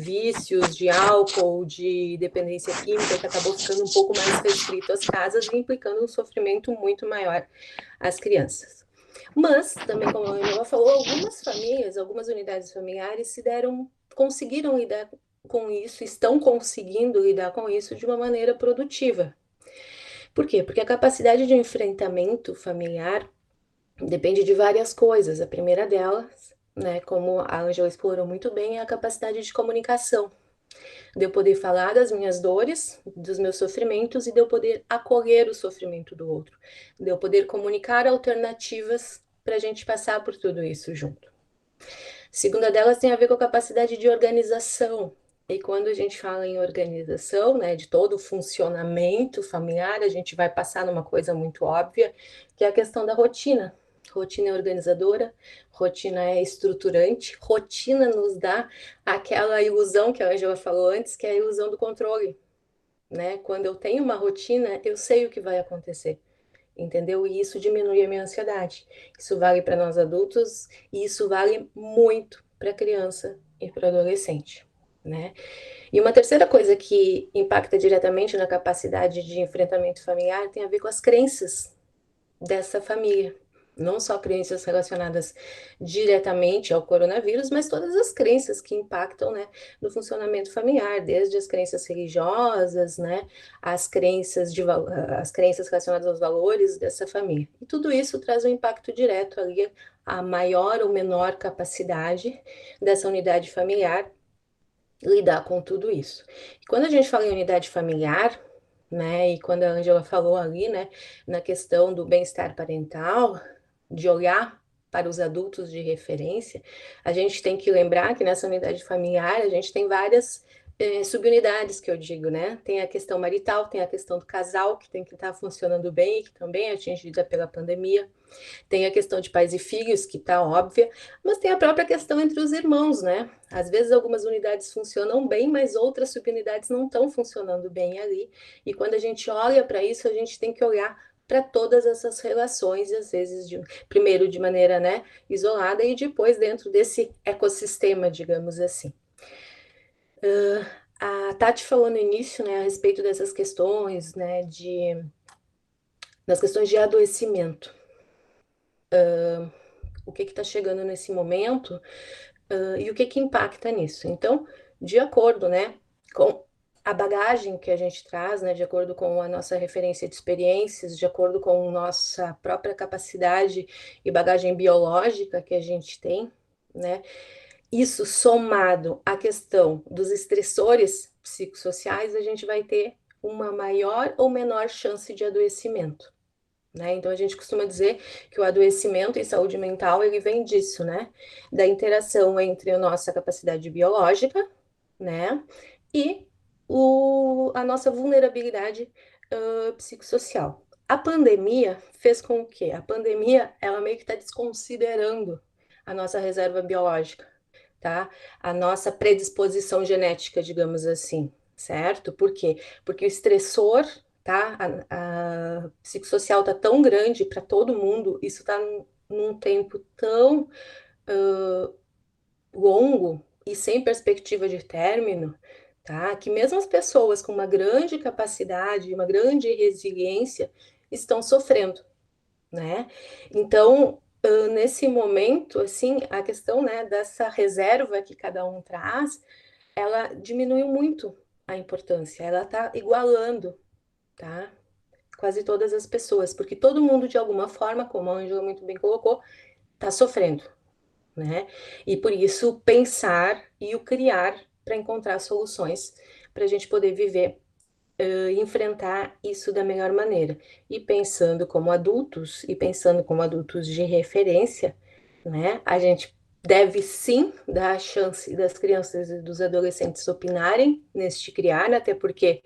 vícios, de álcool, de dependência química, que acabou ficando um pouco mais restrito às casas e implicando um sofrimento muito maior às crianças. Mas, também, como a Angela falou, algumas famílias, algumas unidades familiares conseguiram lidar com isso, estão conseguindo lidar com isso de uma maneira produtiva. Por quê? Porque a capacidade de enfrentamento familiar depende de várias coisas. A primeira delas, né, como a Angela explorou muito bem, é a capacidade de comunicação. De eu poder falar das minhas dores, dos meus sofrimentos e de eu poder acolher o sofrimento do outro. De eu poder comunicar alternativas para a gente passar por tudo isso junto. A segunda delas tem a ver com a capacidade de organização. E quando a gente fala em organização, né, de todo o funcionamento familiar, a gente vai passar numa coisa muito óbvia, que é a questão da rotina. Rotina é organizadora, rotina é estruturante, rotina nos dá aquela ilusão que a Angela falou antes, que é a ilusão do controle, né? Quando eu tenho uma rotina, eu sei o que vai acontecer, entendeu? E isso diminui a minha ansiedade. Isso vale para nós adultos e isso vale muito para criança e para adolescente, né? E uma terceira coisa que impacta diretamente na capacidade de enfrentamento familiar tem a ver com as crenças dessa família. Não só crenças relacionadas diretamente ao coronavírus, mas todas as crenças que impactam, né, no funcionamento familiar, desde as crenças religiosas, né, as crenças relacionadas aos valores dessa família. E tudo isso traz um impacto direto ali a maior ou menor capacidade dessa unidade familiar lidar com tudo isso. E quando a gente fala em unidade familiar, né, e quando a Angela falou ali, né, na questão do bem-estar parental, de olhar para os adultos de referência, a gente tem que lembrar que nessa unidade familiar a gente tem várias subunidades que eu digo, né? Tem a questão marital, tem a questão do casal, que tem que estar funcionando bem, que também é atingida pela pandemia. Tem a questão de pais e filhos, que está óbvia, mas tem a própria questão entre os irmãos, né? Às vezes algumas unidades funcionam bem, mas outras subunidades não estão funcionando bem ali. E quando a gente olha para isso, a gente tem que olhar para todas essas relações, e às vezes, primeiro de maneira, né, isolada, e depois dentro desse ecossistema, digamos assim. A Tati falou no início, né, a respeito dessas questões, né, das questões de adoecimento. O que está chegando nesse momento e o que impacta nisso. Então, de acordo, né, com a bagagem que a gente traz, né, de acordo com a nossa referência de experiências, de acordo com a nossa própria capacidade e bagagem biológica que a gente tem, né, isso somado à questão dos estressores psicossociais, a gente vai ter uma maior ou menor chance de adoecimento. Né? Então, a gente costuma dizer que o adoecimento em saúde mental, ele vem disso, né? Da interação entre a nossa capacidade biológica, né? E a nossa vulnerabilidade psicossocial. A pandemia fez com que a pandemia, ela meio que está desconsiderando a nossa reserva biológica, tá? A nossa predisposição genética, digamos assim, certo? Por quê? Porque o estressor, tá? A psicossocial tá tão grande para todo mundo, isso tá num tempo tão longo e sem perspectiva de término, tá? Que mesmo as pessoas com uma grande capacidade, uma grande resiliência, estão sofrendo, né? Então, nesse momento, assim, a questão, né, dessa reserva que cada um traz, ela diminuiu muito a importância, ela está igualando, tá? Quase todas as pessoas, porque todo mundo, de alguma forma, como a Angela muito bem colocou, está sofrendo, né? E por isso, pensar e o criar para encontrar soluções para a gente poder viver enfrentar isso da melhor maneira. E pensando como adultos de referência, né, a gente deve sim dar a chance das crianças e dos adolescentes opinarem neste criar, até porque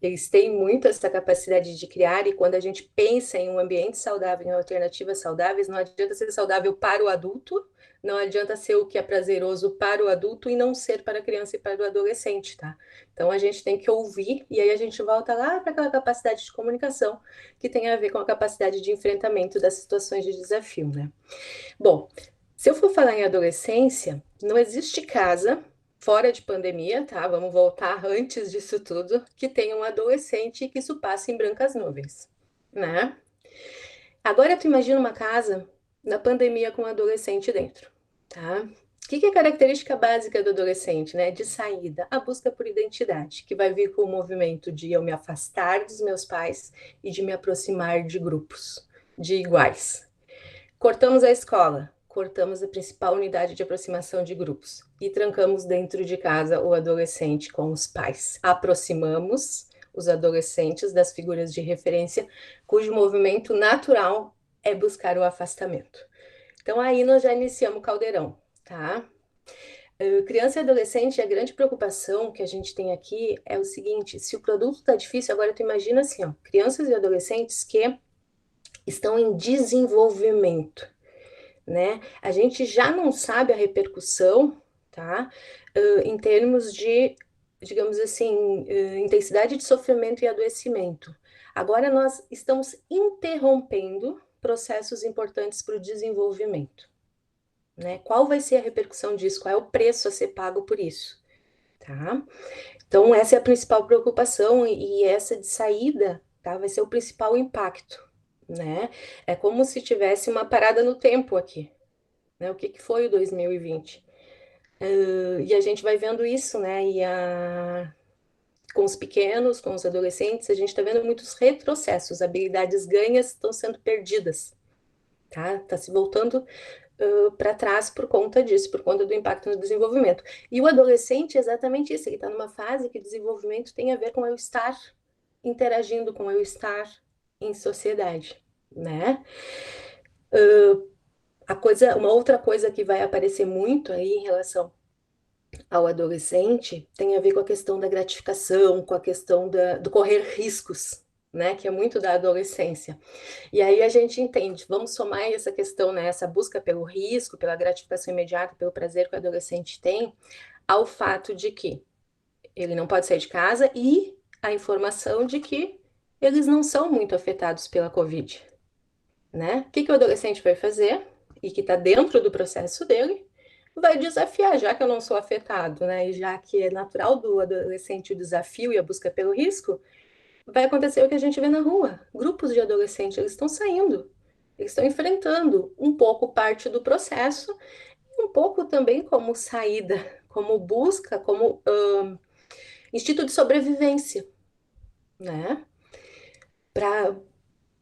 eles têm muito essa capacidade de criar, e quando a gente pensa em um ambiente saudável, em alternativas saudáveis, não adianta ser saudável para o adulto, não adianta ser o que é prazeroso para o adulto e não ser para a criança e para o adolescente, tá? Então a gente tem que ouvir, e aí a gente volta lá para aquela capacidade de comunicação que tem a ver com a capacidade de enfrentamento das situações de desafio, né? Bom, se eu for falar em adolescência, não existe casa fora de pandemia, tá? Vamos voltar antes disso tudo, que tenha um adolescente e que isso passe em brancas nuvens, né? Agora tu imagina uma casa na pandemia com um adolescente dentro, tá? O que é a característica básica do adolescente, né? De saída, a busca por identidade, que vai vir com o movimento de eu me afastar dos meus pais e de me aproximar de grupos, de iguais. Cortamos a escola, cortamos a principal unidade de aproximação de grupos e trancamos dentro de casa o adolescente com os pais. Aproximamos os adolescentes das figuras de referência, cujo movimento natural é buscar o afastamento. Então aí nós já iniciamos o caldeirão, tá? Criança e adolescente, a grande preocupação que a gente tem aqui é o seguinte: se o produto tá difícil, agora tu imagina assim, ó, crianças e adolescentes que estão em desenvolvimento, né? A gente já não sabe a repercussão, tá? Em termos de, digamos assim, intensidade de sofrimento e adoecimento. Agora nós estamos interrompendo processos importantes para o desenvolvimento, né? Qual vai ser a repercussão disso? Qual é o preço a ser pago por isso, tá? Então essa é a principal preocupação, e essa de saída, tá? Vai ser o principal impacto, né? É como se tivesse uma parada no tempo aqui, né? O que foi o 2020? E a gente vai vendo isso, né? Com os pequenos, com os adolescentes, a gente está vendo muitos retrocessos, habilidades ganhas estão sendo perdidas, tá? Tá se voltando para trás por conta disso, por conta do impacto no desenvolvimento. E o adolescente é exatamente isso, ele está numa fase que desenvolvimento tem a ver com eu estar interagindo, com eu estar em sociedade, né? Uma outra coisa que vai aparecer muito aí em relação ao adolescente tem a ver com a questão da gratificação, com a questão do correr riscos, né? Que é muito da adolescência. E aí a gente entende, vamos somar essa questão, né? Essa busca pelo risco, pela gratificação imediata, pelo prazer que o adolescente tem, ao fato de que ele não pode sair de casa e a informação de que eles não são muito afetados pela Covid, né? O que o adolescente vai fazer, e que está dentro do processo dele, vai desafiar, já que eu não sou afetado, né? E já que é natural do adolescente o desafio e a busca pelo risco, vai acontecer o que a gente vê na rua. Grupos de adolescentes, eles estão saindo, eles estão enfrentando um pouco parte do processo, um pouco também como saída, como busca, como instinto de sobrevivência, né?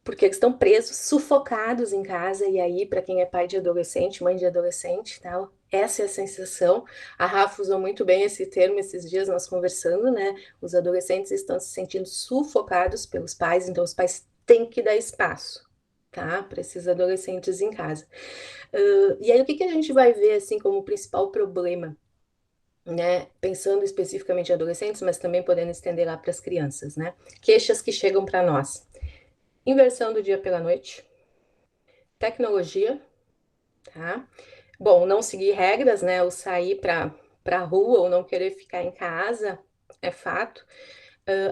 Porque eles estão presos, sufocados em casa, e aí, para quem é pai de adolescente, mãe de adolescente, tal, essa é a sensação. A Rafa usou muito bem esse termo esses dias, nós conversando, né? Os adolescentes estão se sentindo sufocados pelos pais, então os pais têm que dar espaço, tá? Para esses adolescentes em casa. E aí, o que a gente vai ver, assim, como principal problema, né? Pensando especificamente em adolescentes, mas também podendo estender lá para as crianças, né? Queixas que chegam para nós. Inversão do dia pela noite, tecnologia, tá? Bom, não seguir regras, né? Ou sair para a rua ou não querer ficar em casa, é fato.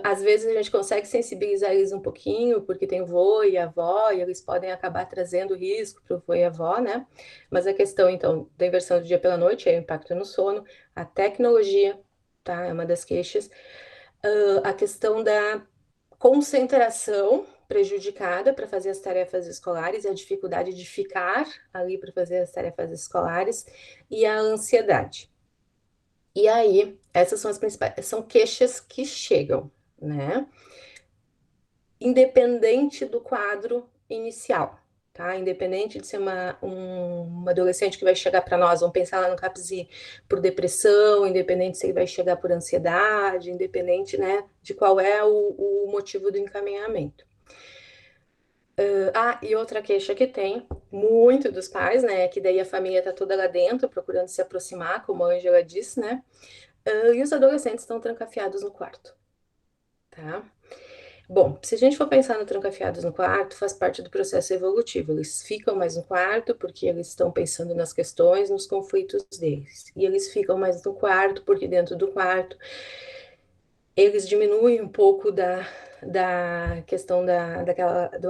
Às vezes a gente consegue sensibilizar eles um pouquinho, porque tem o vô e a avó, e eles podem acabar trazendo risco para o vô e a avó, né? Mas a questão, então, da inversão do dia pela noite é o impacto no sono, a tecnologia, tá? É uma das queixas. A questão da concentração prejudicada para fazer as tarefas escolares, e a dificuldade de ficar ali para fazer as tarefas escolares, e a ansiedade. E aí, essas são as principais, são queixas que chegam, né? Independente do quadro inicial, tá? Independente de ser uma adolescente que vai chegar para nós, vamos pensar lá no CAPS por depressão, independente se ele vai chegar por ansiedade, independente, né, de qual é o motivo do encaminhamento. E outra queixa que tem muito dos pais, né? Que daí a família está toda lá dentro, procurando se aproximar, como a Angela disse, né? E os adolescentes estão trancafiados no quarto, tá? Bom, se a gente for pensar no trancafiados no quarto, faz parte do processo evolutivo. Eles ficam mais no quarto porque eles estão pensando nas questões, nos conflitos deles. E eles ficam mais no quarto porque dentro do quarto eles diminuem um pouco da questão da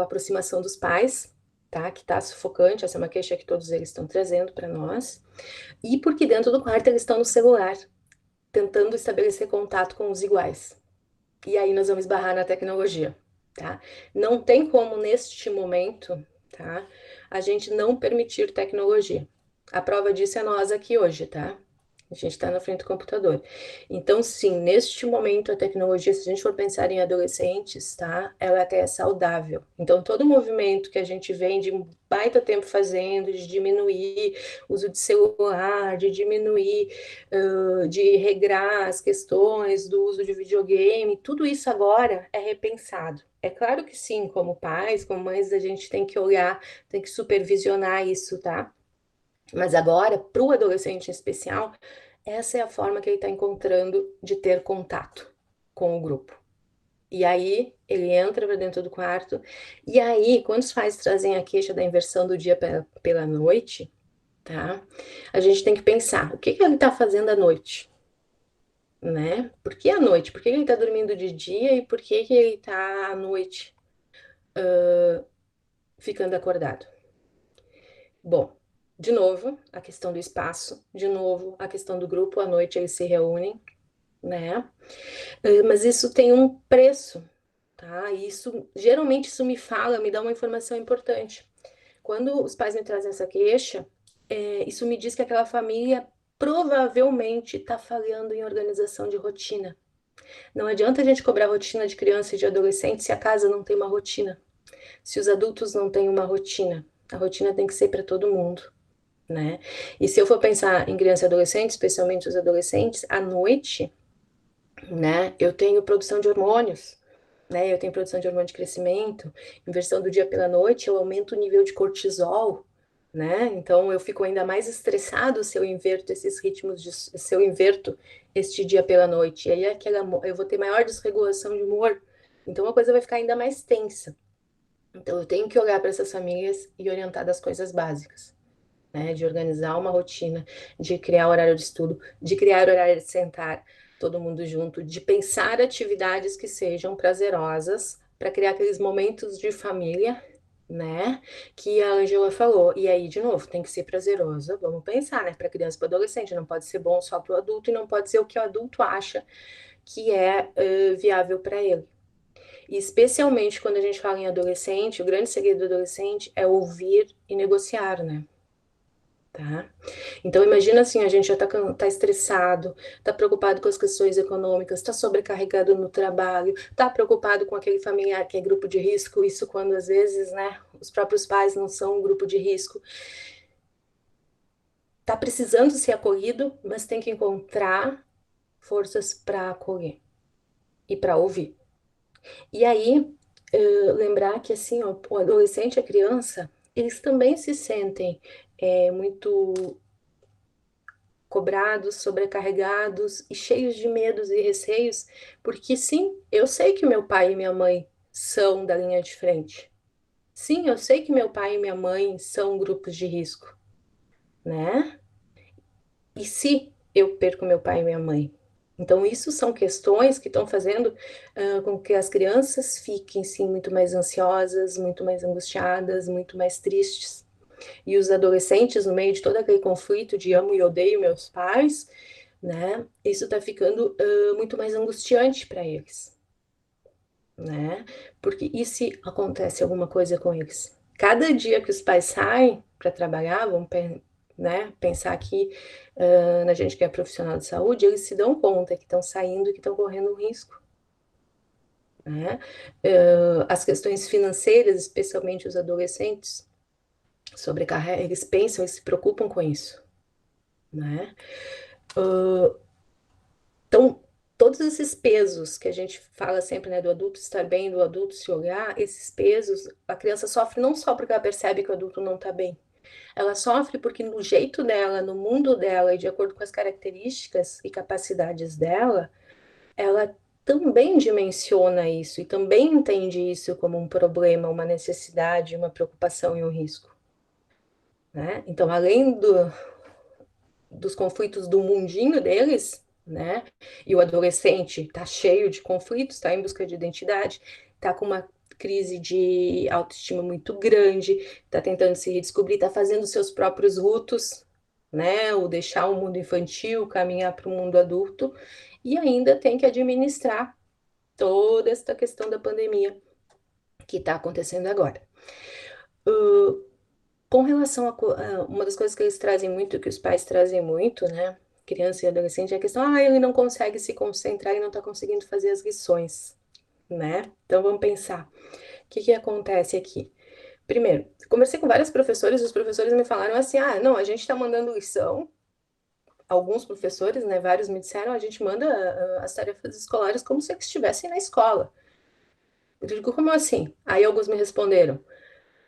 aproximação dos pais, tá? Que tá sufocante, essa é uma queixa que todos eles estão trazendo para nós. E porque dentro do quarto eles estão no celular, tentando estabelecer contato com os iguais. E aí nós vamos esbarrar na tecnologia, tá? Não tem como, neste momento, tá? A gente não permitir tecnologia. A prova disso é nós aqui hoje, tá? A gente está na frente do computador. Então, sim, neste momento, a tecnologia, se a gente for pensar em adolescentes, tá? Ela até é saudável. Então, todo movimento que a gente vem de um baita tempo fazendo, de diminuir o uso de celular, de diminuir, de regrar as questões do uso de videogame, tudo isso agora é repensado. É claro que sim, como pais, como mães, a gente tem que olhar, tem que supervisionar isso, tá? Mas agora, para o adolescente em especial, essa é a forma que ele está encontrando de ter contato com o grupo. E aí ele entra para dentro do quarto, e aí, quando os pais trazem a queixa da inversão do dia pela noite, tá? A gente tem que pensar, o que ele está fazendo à noite? Né? Por que à noite? Por que ele está dormindo de dia e por que ele está à noite ficando acordado? Bom, de novo, a questão do espaço, de novo, a questão do grupo, à noite eles se reúnem, né? Mas isso tem um preço, tá? Isso, geralmente isso me dá uma informação importante. Quando os pais me trazem essa queixa, isso me diz que aquela família provavelmente está falhando em organização de rotina. Não adianta a gente cobrar rotina de criança e de adolescente se a casa não tem uma rotina, se os adultos não têm uma rotina. A rotina tem que ser para todo mundo, né? E se eu for pensar em criança e adolescente, especialmente os adolescentes, à noite, né, eu tenho produção de hormônios, né? Eu tenho produção de hormônio de crescimento, inversão do dia pela noite, eu aumento o nível de cortisol, né? Então eu fico ainda mais estressado se eu inverto esses ritmos, se eu inverto este dia pela noite. E aí eu vou ter maior desregulação de humor. Então a coisa vai ficar ainda mais tensa. Então eu tenho que olhar para essas famílias e orientar das coisas básicas, né? De organizar uma rotina, de criar horário de estudo, de criar horário de sentar todo mundo junto, de pensar atividades que sejam prazerosas para criar aqueles momentos de família, né? Que a Angela falou. E aí, de novo, tem que ser prazerosa. Vamos pensar, né? Para criança e para adolescente, não pode ser bom só para o adulto e não pode ser o que o adulto acha que é viável para ele. E especialmente quando a gente fala em adolescente, o grande segredo do adolescente é ouvir e negociar, né? Tá? Então imagina assim, a gente já tá estressado, tá preocupado com as questões econômicas, tá sobrecarregado no trabalho, tá preocupado com aquele familiar que é grupo de risco, isso quando às vezes, né, os próprios pais não são um grupo de risco. Tá precisando ser acolhido, mas tem que encontrar forças para acolher e para ouvir. E aí, lembrar que assim, ó, o adolescente e a criança, eles também se sentem muito cobrados, sobrecarregados e cheios de medos e receios, porque sim, eu sei que meu pai e minha mãe são da linha de frente. Sim, eu sei que meu pai e minha mãe são grupos de risco, né? E se eu perco meu pai e minha mãe? Então, isso são questões que estão fazendo com que as crianças fiquem, sim, muito mais ansiosas, muito mais angustiadas, muito mais tristes. E os adolescentes, no meio de todo aquele conflito de amo e odeio meus pais, né? Isso está ficando muito mais angustiante para eles, né? Porque e se acontece alguma coisa com eles? Cada dia que os pais saem para trabalhar, né, pensar aqui na gente que é profissional de saúde, eles se dão conta que estão saindo e que estão correndo um risco. Né? As questões financeiras, especialmente os adolescentes, sobrecarregam, eles pensam e se preocupam com isso. Né? Então, todos esses pesos que a gente fala sempre, né, do adulto estar bem, do adulto se olhar, esses pesos, a criança sofre não só porque ela percebe que o adulto não está bem, ela sofre porque no jeito dela, no mundo dela, e de acordo com as características e capacidades dela, ela também dimensiona isso e também entende isso como um problema, uma necessidade, uma preocupação e um risco, né? Então, além dos conflitos do mundinho deles, né? E o adolescente está cheio de conflitos, está em busca de identidade, está com uma crise de autoestima muito grande, está tentando se redescobrir, está fazendo seus próprios lutos, né? O deixar o mundo infantil, caminhar para o mundo adulto, e ainda tem que administrar toda esta questão da pandemia que está acontecendo agora. Com relação a uma das coisas que eles trazem muito, que os pais trazem muito, né? Criança e adolescente, é a questão, ele não consegue se concentrar e não está conseguindo fazer as lições, né? Então vamos pensar, o que acontece aqui? Primeiro, conversei com vários professores, os professores me falaram assim, não, a gente está mandando lição, alguns professores, né, vários me disseram, a gente manda as tarefas escolares como se eles estivessem na escola. Eu digo, como assim? Aí alguns me responderam,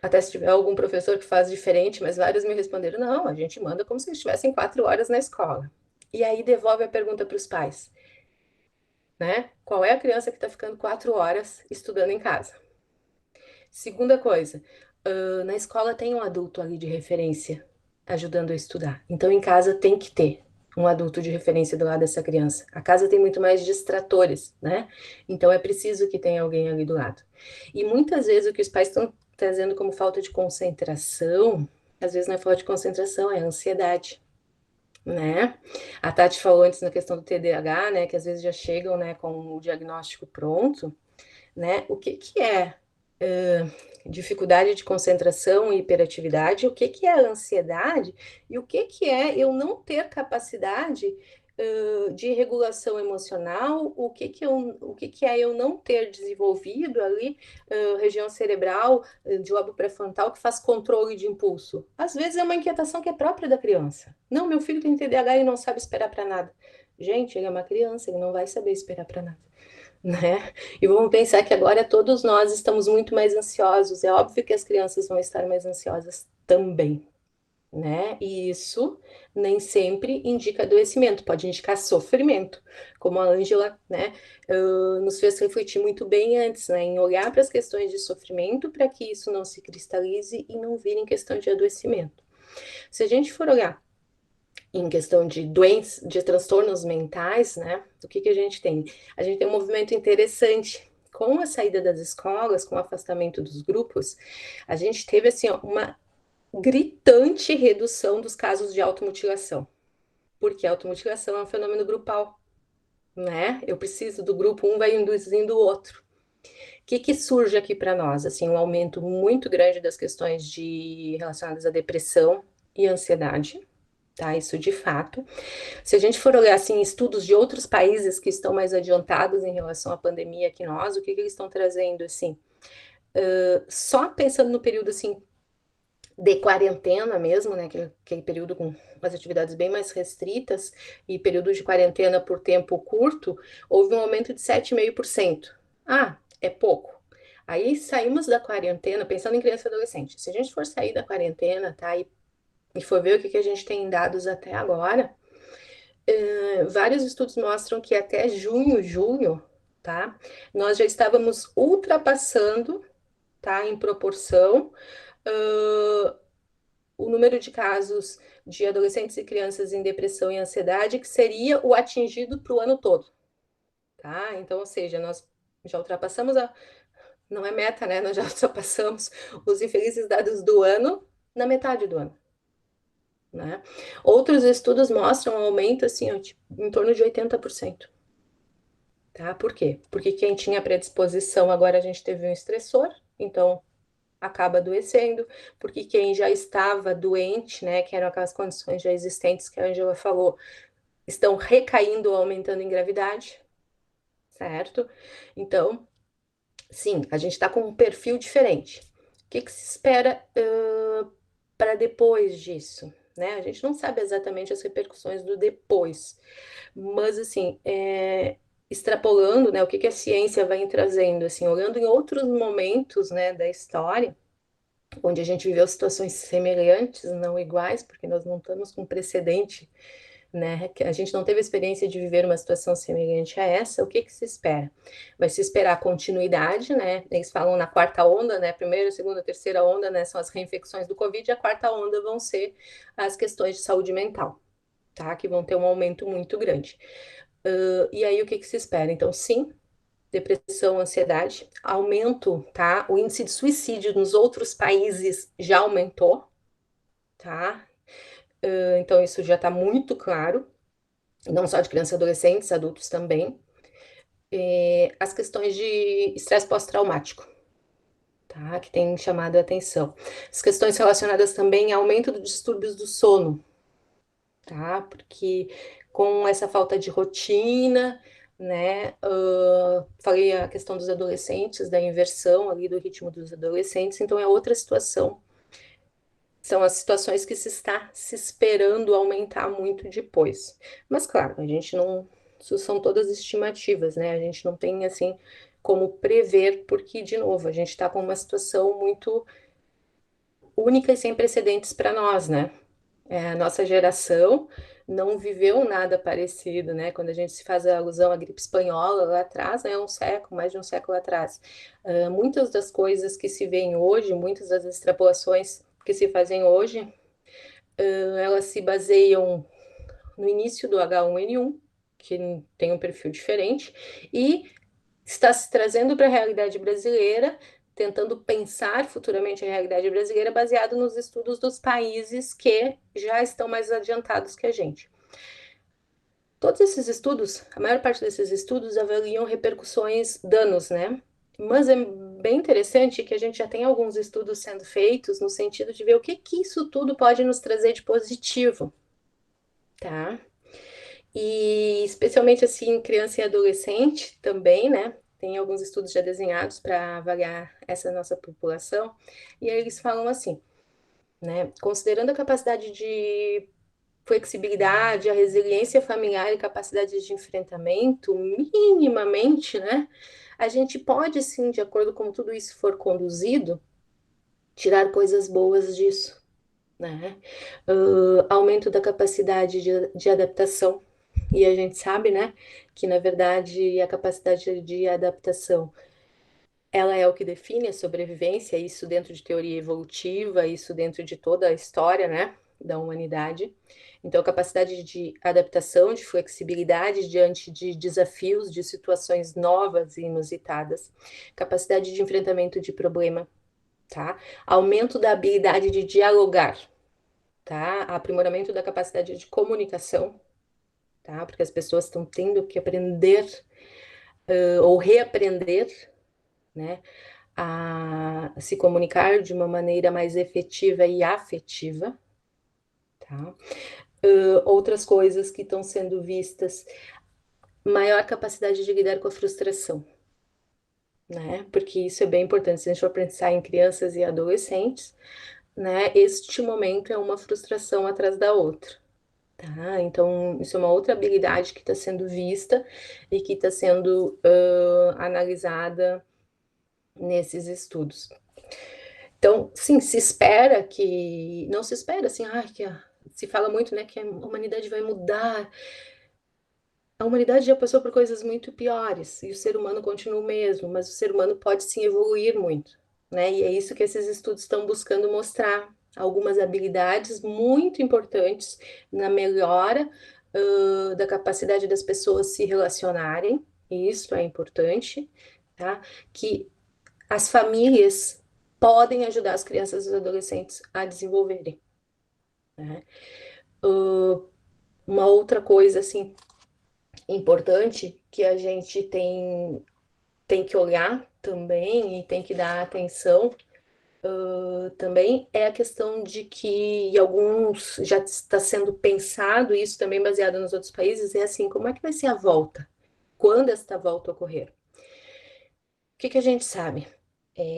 até se tiver algum professor que faz diferente, mas vários me responderam, não, a gente manda como se estivessem 4 horas na escola. E aí devolve a pergunta para os pais, né? Qual é a criança que está ficando 4 horas estudando em casa? Segunda coisa, na escola tem um adulto ali de referência ajudando a estudar. Então em casa tem que ter um adulto de referência do lado dessa criança. A casa tem muito mais distratores, né? Então é preciso que tenha alguém ali do lado. E muitas vezes o que os pais estão trazendo como falta de concentração, às vezes não é falta de concentração, é ansiedade, né? A Tati falou antes na questão do TDAH, né, que às vezes já chegam, né, com o diagnóstico pronto, né? O que é dificuldade de concentração e hiperatividade, o que é a ansiedade e o que é eu não ter capacidade de regulação emocional, o que é eu não ter desenvolvido ali região cerebral de lobo pré-frontal que faz controle de impulso. Às vezes é uma inquietação que é própria da criança. Não, meu filho tem TDAH e não sabe esperar para nada. Gente, ele é uma criança, ele não vai saber esperar para nada. Né? E vamos pensar que agora todos nós estamos muito mais ansiosos. É óbvio que as crianças vão estar mais ansiosas também, né? E isso nem sempre indica adoecimento, pode indicar sofrimento, como a Ângela, né, nos fez refletir muito bem antes, né, em olhar para as questões de sofrimento para que isso não se cristalize e não vire em questão de adoecimento. Se a gente for olhar em questão de doenças, de transtornos mentais, né? O que a gente tem? A gente tem um movimento interessante. Com a saída das escolas, com o afastamento dos grupos, a gente teve assim uma gritante redução dos casos de automutilação. Porque a automutilação é um fenômeno grupal, né? Eu preciso do grupo, um vai induzindo o outro. O que surge aqui para nós? Assim, um aumento muito grande das questões relacionadas à depressão e ansiedade, tá? Isso de fato. Se a gente for olhar assim, estudos de outros países que estão mais adiantados em relação à pandemia que nós, o que eles estão trazendo assim? Só pensando no período assim de quarentena mesmo, né? Aquele período com as atividades bem mais restritas e período de quarentena por tempo curto, houve um aumento de 7,5%. É pouco. Aí saímos da quarentena, pensando em criança e adolescente. Se a gente for sair da quarentena, tá? E for ver o que a gente tem em dados até agora, vários estudos mostram que até junho, julho, tá? Nós já estávamos ultrapassando, tá? Em proporção, o número de casos de adolescentes e crianças em depressão e ansiedade, que seria o atingido para o ano todo, tá? Então, ou seja, nós já ultrapassamos não é meta, né? Nós já ultrapassamos os infelizes dados do ano na metade do ano. Né? Outros estudos mostram um aumento assim, em torno de 80%. Tá? Por quê? Porque quem tinha predisposição, agora a gente teve um estressor, então acaba adoecendo, porque quem já estava doente, né, que eram aquelas condições já existentes que a Angela falou, estão recaindo ou aumentando em gravidade, certo? Então, sim, a gente está com um perfil diferente. O que se espera para depois disso? Né? A gente não sabe exatamente as repercussões do depois, mas assim, extrapolando, né, o que a ciência vai trazendo, assim, olhando em outros momentos, né, da história, onde a gente viveu situações semelhantes, não iguais, porque nós não estamos com precedente, né, que a gente não teve a experiência de viver uma situação semelhante a essa, o que se espera? Vai se esperar a continuidade, né, eles falam na quarta onda, né, primeira, segunda, terceira onda, né, são as reinfecções do Covid, e a quarta onda vão ser as questões de saúde mental, tá, que vão ter um aumento muito grande. E aí o que se espera? Então, sim, depressão, ansiedade, aumento, tá? O índice de suicídio nos outros países já aumentou, tá? Então, isso já está muito claro, não só de crianças e adolescentes, adultos também. As questões de estresse pós-traumático, tá? Que tem chamado a atenção. As questões relacionadas também ao aumento dos distúrbios do sono, tá? Porque com essa falta de rotina, né? Falei a questão dos adolescentes, da inversão ali do ritmo dos adolescentes, então é outra situação. São as situações que se está se esperando aumentar muito depois. Mas, claro, a gente não. Isso são todas estimativas, né? A gente não tem, assim, como prever, porque, de novo, a gente está com uma situação muito única e sem precedentes para nós, né? A nossa geração não viveu nada parecido, né? Quando a gente se faz a alusão à gripe espanhola lá atrás, né? Um século, mais de um século atrás. Muitas das coisas que se veem hoje, muitas das extrapolações que se fazem hoje, elas se baseiam no início do H1N1, que tem um perfil diferente, e está se trazendo para a realidade brasileira, tentando pensar futuramente a realidade brasileira baseado nos estudos dos países que já estão mais adiantados que a gente. Todos esses estudos, a maior parte desses estudos avaliam repercussões, danos, né? Mas é bem interessante que a gente já tem alguns estudos sendo feitos no sentido de ver o que isso tudo pode nos trazer de positivo, tá? E especialmente assim, criança e adolescente também, né? Tem alguns estudos já desenhados para avaliar essa nossa população, e aí eles falam assim, né? Considerando a capacidade de flexibilidade, a resiliência familiar e capacidade de enfrentamento, minimamente, né? A gente pode sim, de acordo com como tudo isso for conduzido, tirar coisas boas disso, né? Aumento da capacidade de adaptação. E a gente sabe, né, que na verdade a capacidade de adaptação ela é o que define a sobrevivência, isso dentro de teoria evolutiva, isso dentro de toda a história, né, da humanidade. Então, capacidade de adaptação, de flexibilidade diante de desafios, de situações novas e inusitadas, capacidade de enfrentamento de problema, tá? Aumento da habilidade de dialogar, tá? Aprimoramento da capacidade de comunicação, tá? Porque as pessoas estão tendo que aprender ou reaprender, né? A se comunicar de uma maneira mais efetiva e afetiva, tá? Outras coisas que estão sendo vistas, maior capacidade de lidar com a frustração, né? Porque isso é bem importante. Se a gente for pensar em crianças e adolescentes, né? Este momento é uma frustração atrás da outra, tá? Então, isso é uma outra habilidade que está sendo vista e que está sendo analisada nesses estudos. Então, sim, se espera que... Não se espera, assim, se fala muito, né, que a humanidade vai mudar. A humanidade já passou por coisas muito piores, e o ser humano continua o mesmo, mas o ser humano pode, sim, evoluir muito, né? E é isso que esses estudos estão buscando mostrar. Algumas habilidades muito importantes na melhora da capacidade das pessoas se relacionarem, e isso é importante, tá? Que as famílias podem ajudar as crianças e os adolescentes a desenvolverem, né? Uma outra coisa, assim, importante que a gente tem que olhar também e tem que dar atenção também é a questão de que em alguns já está sendo pensado, isso também baseado nos outros países, é assim, como é que vai ser a volta? Quando esta volta ocorrer? O que a gente sabe?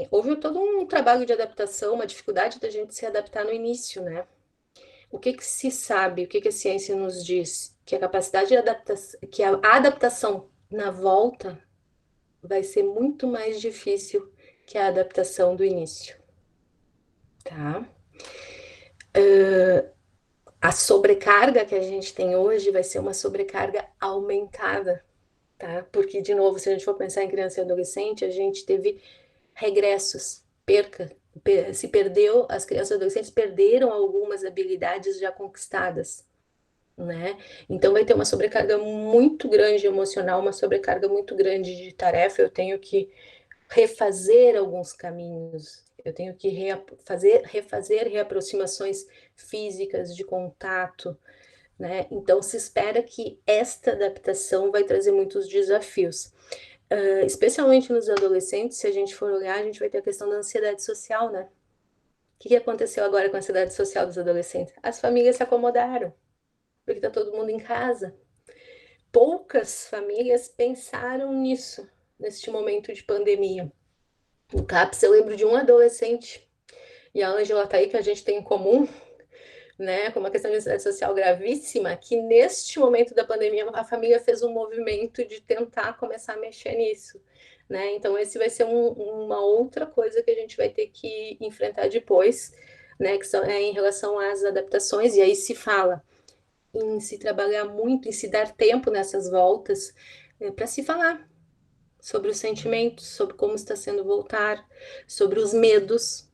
Houve todo um trabalho de adaptação, uma dificuldade da gente se adaptar no início, né? O que se sabe, o que a ciência nos diz? Que a capacidade de adaptação, que a adaptação na volta vai ser muito mais difícil que a adaptação do início, tá? A sobrecarga que a gente tem hoje vai ser uma sobrecarga aumentada, tá? Porque, de novo, se a gente for pensar em criança e adolescente, a gente teve regressos, se perdeu, as crianças e adolescentes perderam algumas habilidades já conquistadas, né? Então vai ter uma sobrecarga muito grande emocional, uma sobrecarga muito grande de tarefa. Eu tenho que refazer alguns caminhos, eu tenho que refazer reaproximações físicas de contato, né? Então se espera que esta adaptação vai trazer muitos desafios. Especialmente nos adolescentes, se a gente for olhar, a gente vai ter a questão da ansiedade social, né? O que aconteceu agora com a ansiedade social dos adolescentes? As famílias se acomodaram, porque está todo mundo em casa. Poucas famílias pensaram nisso, neste momento de pandemia. No CAPS, eu lembro de um adolescente, e a Ângela está aí, que a gente tem em comum, né, com uma questão de ansiedade social gravíssima, que neste momento da pandemia a família fez um movimento de tentar começar a mexer nisso, né? Então esse vai ser uma outra coisa que a gente vai ter que enfrentar depois, né, que em relação às adaptações. E aí se fala em se trabalhar muito, em se dar tempo nessas voltas, para se falar sobre os sentimentos, sobre como está sendo voltar, sobre os medos,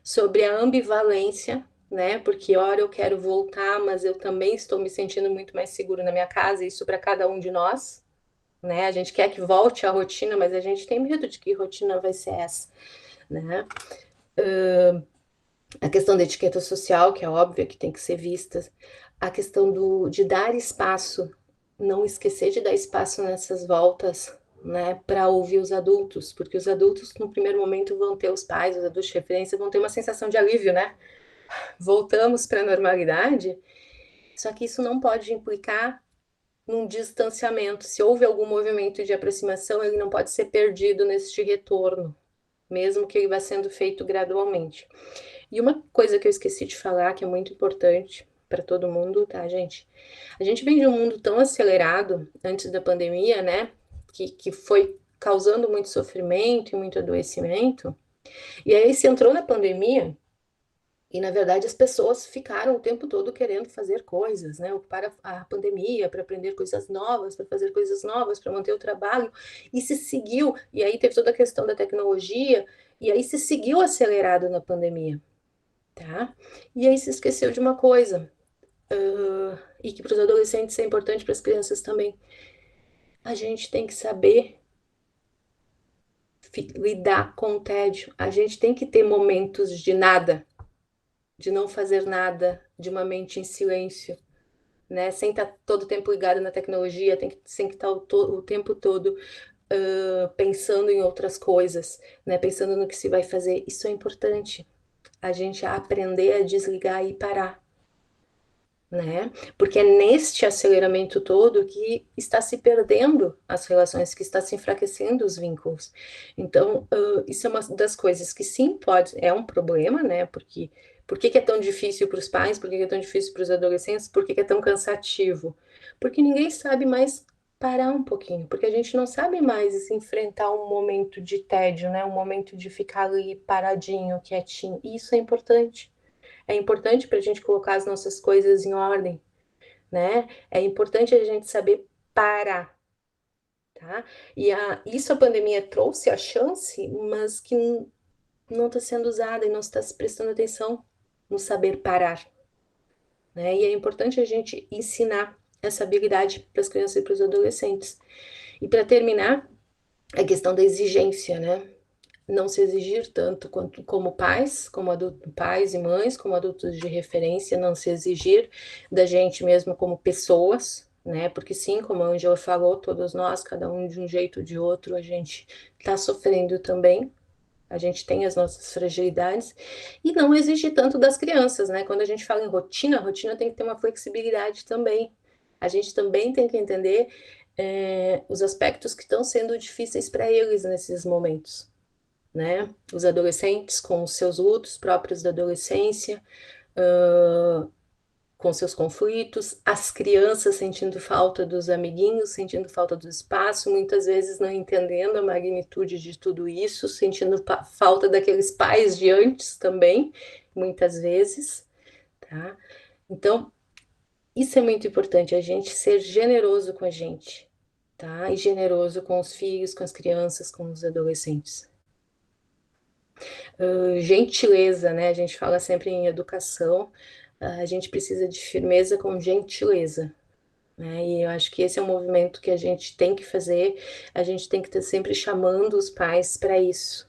sobre a ambivalência, né? Porque ora eu quero voltar, mas eu também estou me sentindo muito mais seguro na minha casa, isso para cada um de nós, né? A gente quer que volte a rotina, mas a gente tem medo de que rotina vai ser essa, né? A questão da etiqueta social, que é óbvia que tem que ser vista, a questão de dar espaço, não esquecer de dar espaço nessas voltas, né, para ouvir os adultos, porque os adultos no primeiro momento vão ter os pais, os adultos de referência vão ter uma sensação de alívio, né? Voltamos para a normalidade, só que isso não pode implicar num distanciamento. Se houve algum movimento de aproximação, ele não pode ser perdido neste retorno, mesmo que ele vá sendo feito gradualmente. E uma coisa que eu esqueci de falar, que é muito importante para todo mundo, tá, gente? A gente vem de um mundo tão acelerado antes da pandemia, né? Que foi causando muito sofrimento e muito adoecimento. E aí se entrou na pandemia e, na verdade, as pessoas ficaram o tempo todo querendo fazer coisas, né? Ocupar a pandemia para aprender coisas novas, para fazer coisas novas, para manter o trabalho. E se seguiu, e aí teve toda a questão da tecnologia, e aí se seguiu acelerado na pandemia, tá? E aí se esqueceu de uma coisa, e que para os adolescentes é importante, para as crianças também. A gente tem que saber lidar com o tédio. A gente tem que ter momentos de nada, de não fazer nada, de uma mente em silêncio, né? Sem estar todo o tempo ligado na tecnologia, sem que estar o tempo todo pensando em outras coisas, né? Pensando no que se vai fazer. Isso é importante. A gente aprender a desligar e parar, né? Porque é neste aceleramento todo que está se perdendo as relações, que está se enfraquecendo os vínculos. Então, isso é uma das coisas que sim pode, é um problema, né? Porque por que é tão difícil para os pais? Por que é tão difícil para os adolescentes? Por que é tão cansativo? Porque ninguém sabe mais parar um pouquinho, porque a gente não sabe mais enfrentar um momento de tédio, né? Um momento de ficar ali paradinho, quietinho. E isso é importante. É importante para a gente colocar as nossas coisas em ordem, né? É importante a gente saber parar, tá? E isso a pandemia trouxe a chance, mas que não está sendo usada e não está se prestando atenção no saber parar, né? E é importante a gente ensinar essa habilidade para as crianças e para os adolescentes. E para terminar, a questão da exigência, né? Não se exigir tanto quanto como pais, pais e mães, como adultos de referência, não se exigir da gente mesmo como pessoas, né? Porque sim, como a Angela falou, todos nós, cada um de um jeito ou de outro, a gente está sofrendo também. A gente tem as nossas fragilidades e não exigir tanto das crianças, né? Quando a gente fala em rotina, a rotina tem que ter uma flexibilidade também. A gente também tem que entender os aspectos que estão sendo difíceis para eles nesses momentos, né? Os adolescentes com os seus lutos próprios da adolescência, com seus conflitos, as crianças sentindo falta dos amiguinhos, sentindo falta do espaço, muitas vezes não entendendo a magnitude de tudo isso, sentindo falta daqueles pais de antes também, muitas vezes, tá? Então, isso é muito importante, a gente ser generoso com a gente, tá? E generoso com os filhos, com as crianças, com os adolescentes. Gentileza, né? A gente fala sempre em educação, a gente precisa de firmeza com gentileza, né? E eu acho que esse é um movimento que a gente tem que fazer, a gente tem que estar sempre chamando os pais para isso,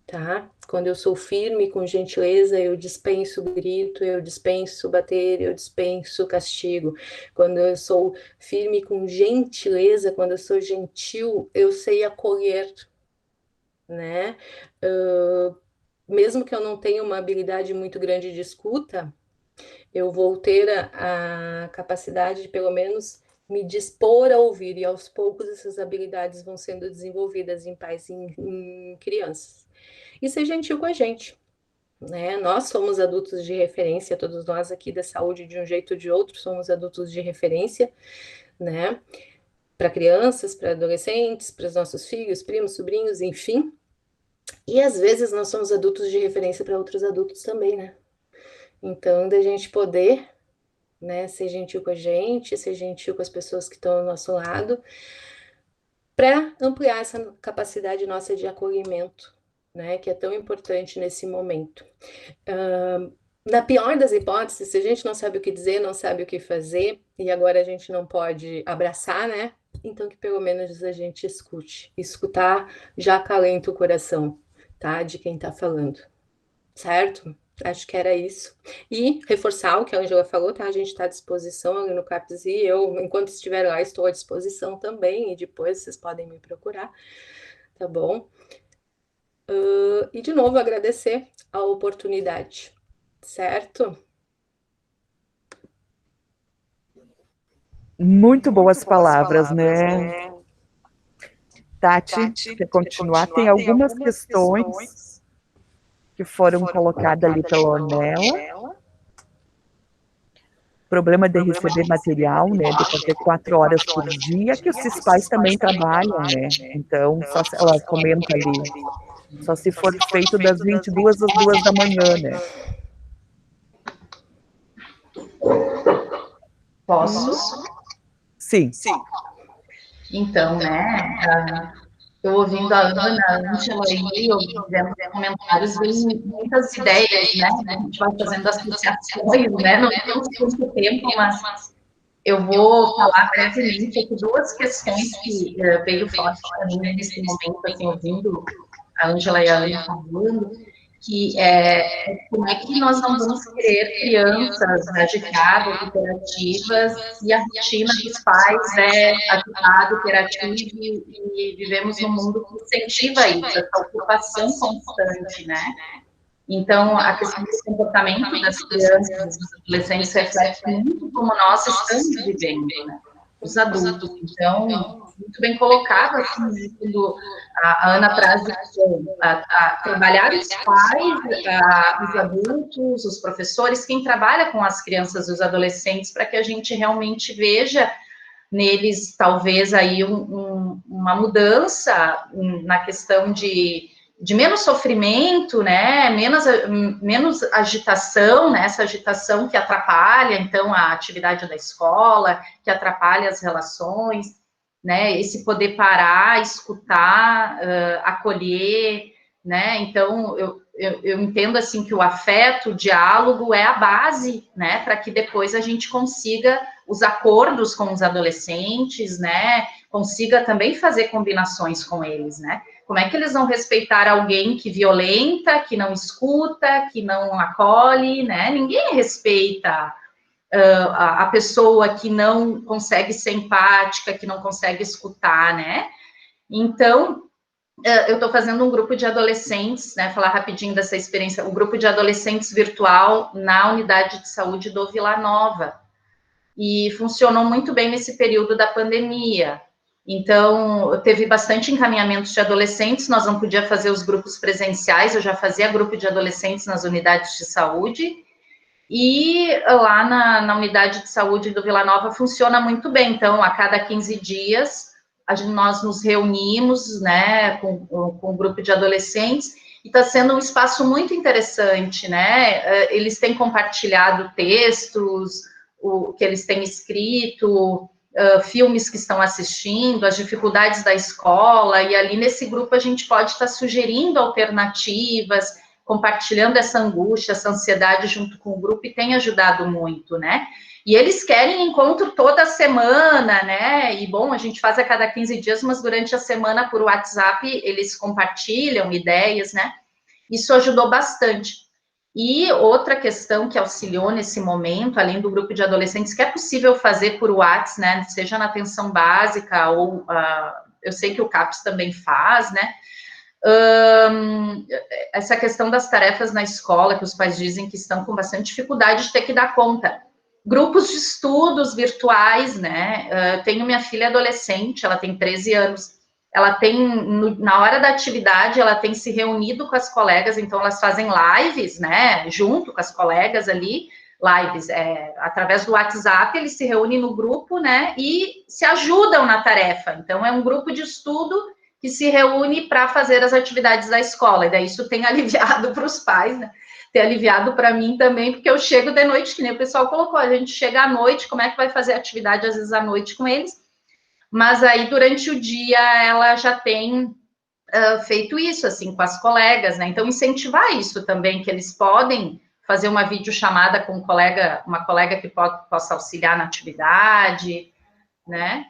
tá? Quando eu sou firme com gentileza, eu dispenso grito, eu dispenso bater, eu dispenso castigo. Quando eu sou firme com gentileza, quando eu sou gentil, eu sei acolher, né? Mesmo que eu não tenha uma habilidade muito grande de escuta, eu vou ter a capacidade de, pelo menos, me dispor a ouvir, e aos poucos essas habilidades vão sendo desenvolvidas em pais e em crianças. E ser gentil com a gente, né? Nós somos adultos de referência, todos nós aqui da saúde, de um jeito ou de outro, somos adultos de referência, né? Para crianças, para adolescentes, para os nossos filhos, primos, sobrinhos, enfim. E às vezes nós somos adultos de referência para outros adultos também, né? Então, da gente poder, né, ser gentil com a gente, ser gentil com as pessoas que estão ao nosso lado, para ampliar essa capacidade nossa de acolhimento, né, que é tão importante nesse momento. Na pior das hipóteses, se a gente não sabe o que dizer, não sabe o que fazer, e agora a gente não pode abraçar, né, então que pelo menos a gente escute. Escutar já acalenta o coração, tá, de quem tá falando, certo? Acho que era isso. E reforçar o que a Ângela falou, tá? A gente está à disposição ali no CAPS, e eu, enquanto estiver lá, estou à disposição também, e depois vocês podem me procurar, tá bom? E de novo agradecer a oportunidade, certo? Muito boas palavras, né? Tati, quer continuar? Tem algumas questões que foram colocadas ali pela Ornella. Problema de receber material, né, de fazer 4 horas por dia, que esses pais também trabalham, né? Então, só se, ela comenta ali, só se for feito das 22 às 2 da manhã, né? Posso? Sim. Então, né, eu ouvindo a Ana, a Ângela aí, eu fizendo comentários, vem muitas ideias, né? A gente vai fazendo associações, né? Não temos muito tempo, mas eu vou falar brevemente aqui 2 questões que veio forte para mim nesse momento, assim, ouvindo a Ângela e a Ana falando, que como é que nós não vamos querer crianças agitadas, hiperativas, e a rotina dos pais é agitada, hiperativa, e vivemos num mundo que incentiva isso, essa ocupação constante, né? Então, a questão do comportamento das crianças, dos adolescentes, reflete muito como nós estamos vivendo, né? Os adultos. Então, muito bem colocado, assim, quando a Ana traz a trabalhar os pais, os adultos, os professores, quem trabalha com as crianças e os adolescentes, para que a gente realmente veja neles, talvez, aí uma mudança na questão de menos sofrimento, né, menos agitação, né, essa agitação que atrapalha, então, a atividade da escola, que atrapalha as relações, né, esse poder parar, escutar, acolher, né, então, eu entendo, assim, que o afeto, o diálogo é a base, né, para que depois a gente consiga os acordos com os adolescentes, né, consiga também fazer combinações com eles, né. Como é que eles vão respeitar alguém que violenta, que não escuta, que não acolhe, né? Ninguém respeita a pessoa que não consegue ser empática, que não consegue escutar, né? Então, eu estou fazendo um grupo de adolescentes, né? Falar rapidinho dessa experiência, um grupo de adolescentes virtual na unidade de saúde do Vila Nova. E funcionou muito bem nesse período da pandemia. Então, teve bastante encaminhamento de adolescentes, nós não podíamos fazer os grupos presenciais, eu já fazia grupo de adolescentes nas unidades de saúde, E lá na unidade de saúde do Vila Nova funciona muito bem. Então, a cada 15 dias, nós nos reunimos, né, com um grupo de adolescentes, e está sendo um espaço muito interessante, né? Eles têm compartilhado textos, o que eles têm escrito, filmes que estão assistindo, as dificuldades da escola, e ali nesse grupo a gente pode estar sugerindo alternativas, compartilhando essa angústia, essa ansiedade junto com o grupo, e tem ajudado muito, né? E eles querem encontro toda semana, né? E bom, a gente faz a cada 15 dias, mas durante a semana por WhatsApp eles compartilham ideias, né? Isso ajudou bastante. E outra questão que auxiliou nesse momento, além do grupo de adolescentes, que é possível fazer por WhatsApp, né? Seja na atenção básica ou eu sei que o CAPS também faz, né? Essa questão das tarefas na escola, que os pais dizem que estão com bastante dificuldade de ter que dar conta. Grupos de estudos virtuais, né? Tenho minha filha adolescente, ela tem 13 anos. Ela tem, na hora da atividade, ela tem se reunido com as colegas, então elas fazem lives, né? Junto com as colegas ali, lives, através do WhatsApp, eles se reúnem no grupo, né? E se ajudam na tarefa. Então, é um grupo de estudo que se reúne para fazer as atividades da escola, e daí isso tem aliviado para os pais, né? Tem aliviado para mim também, porque eu chego de noite, que nem o pessoal colocou, a gente chega à noite, como é que vai fazer atividade às vezes à noite com eles? Mas aí durante o dia ela já tem feito isso, assim, com as colegas, né? Então incentivar isso também, que eles podem fazer uma videochamada com uma colega que possa auxiliar na atividade, né?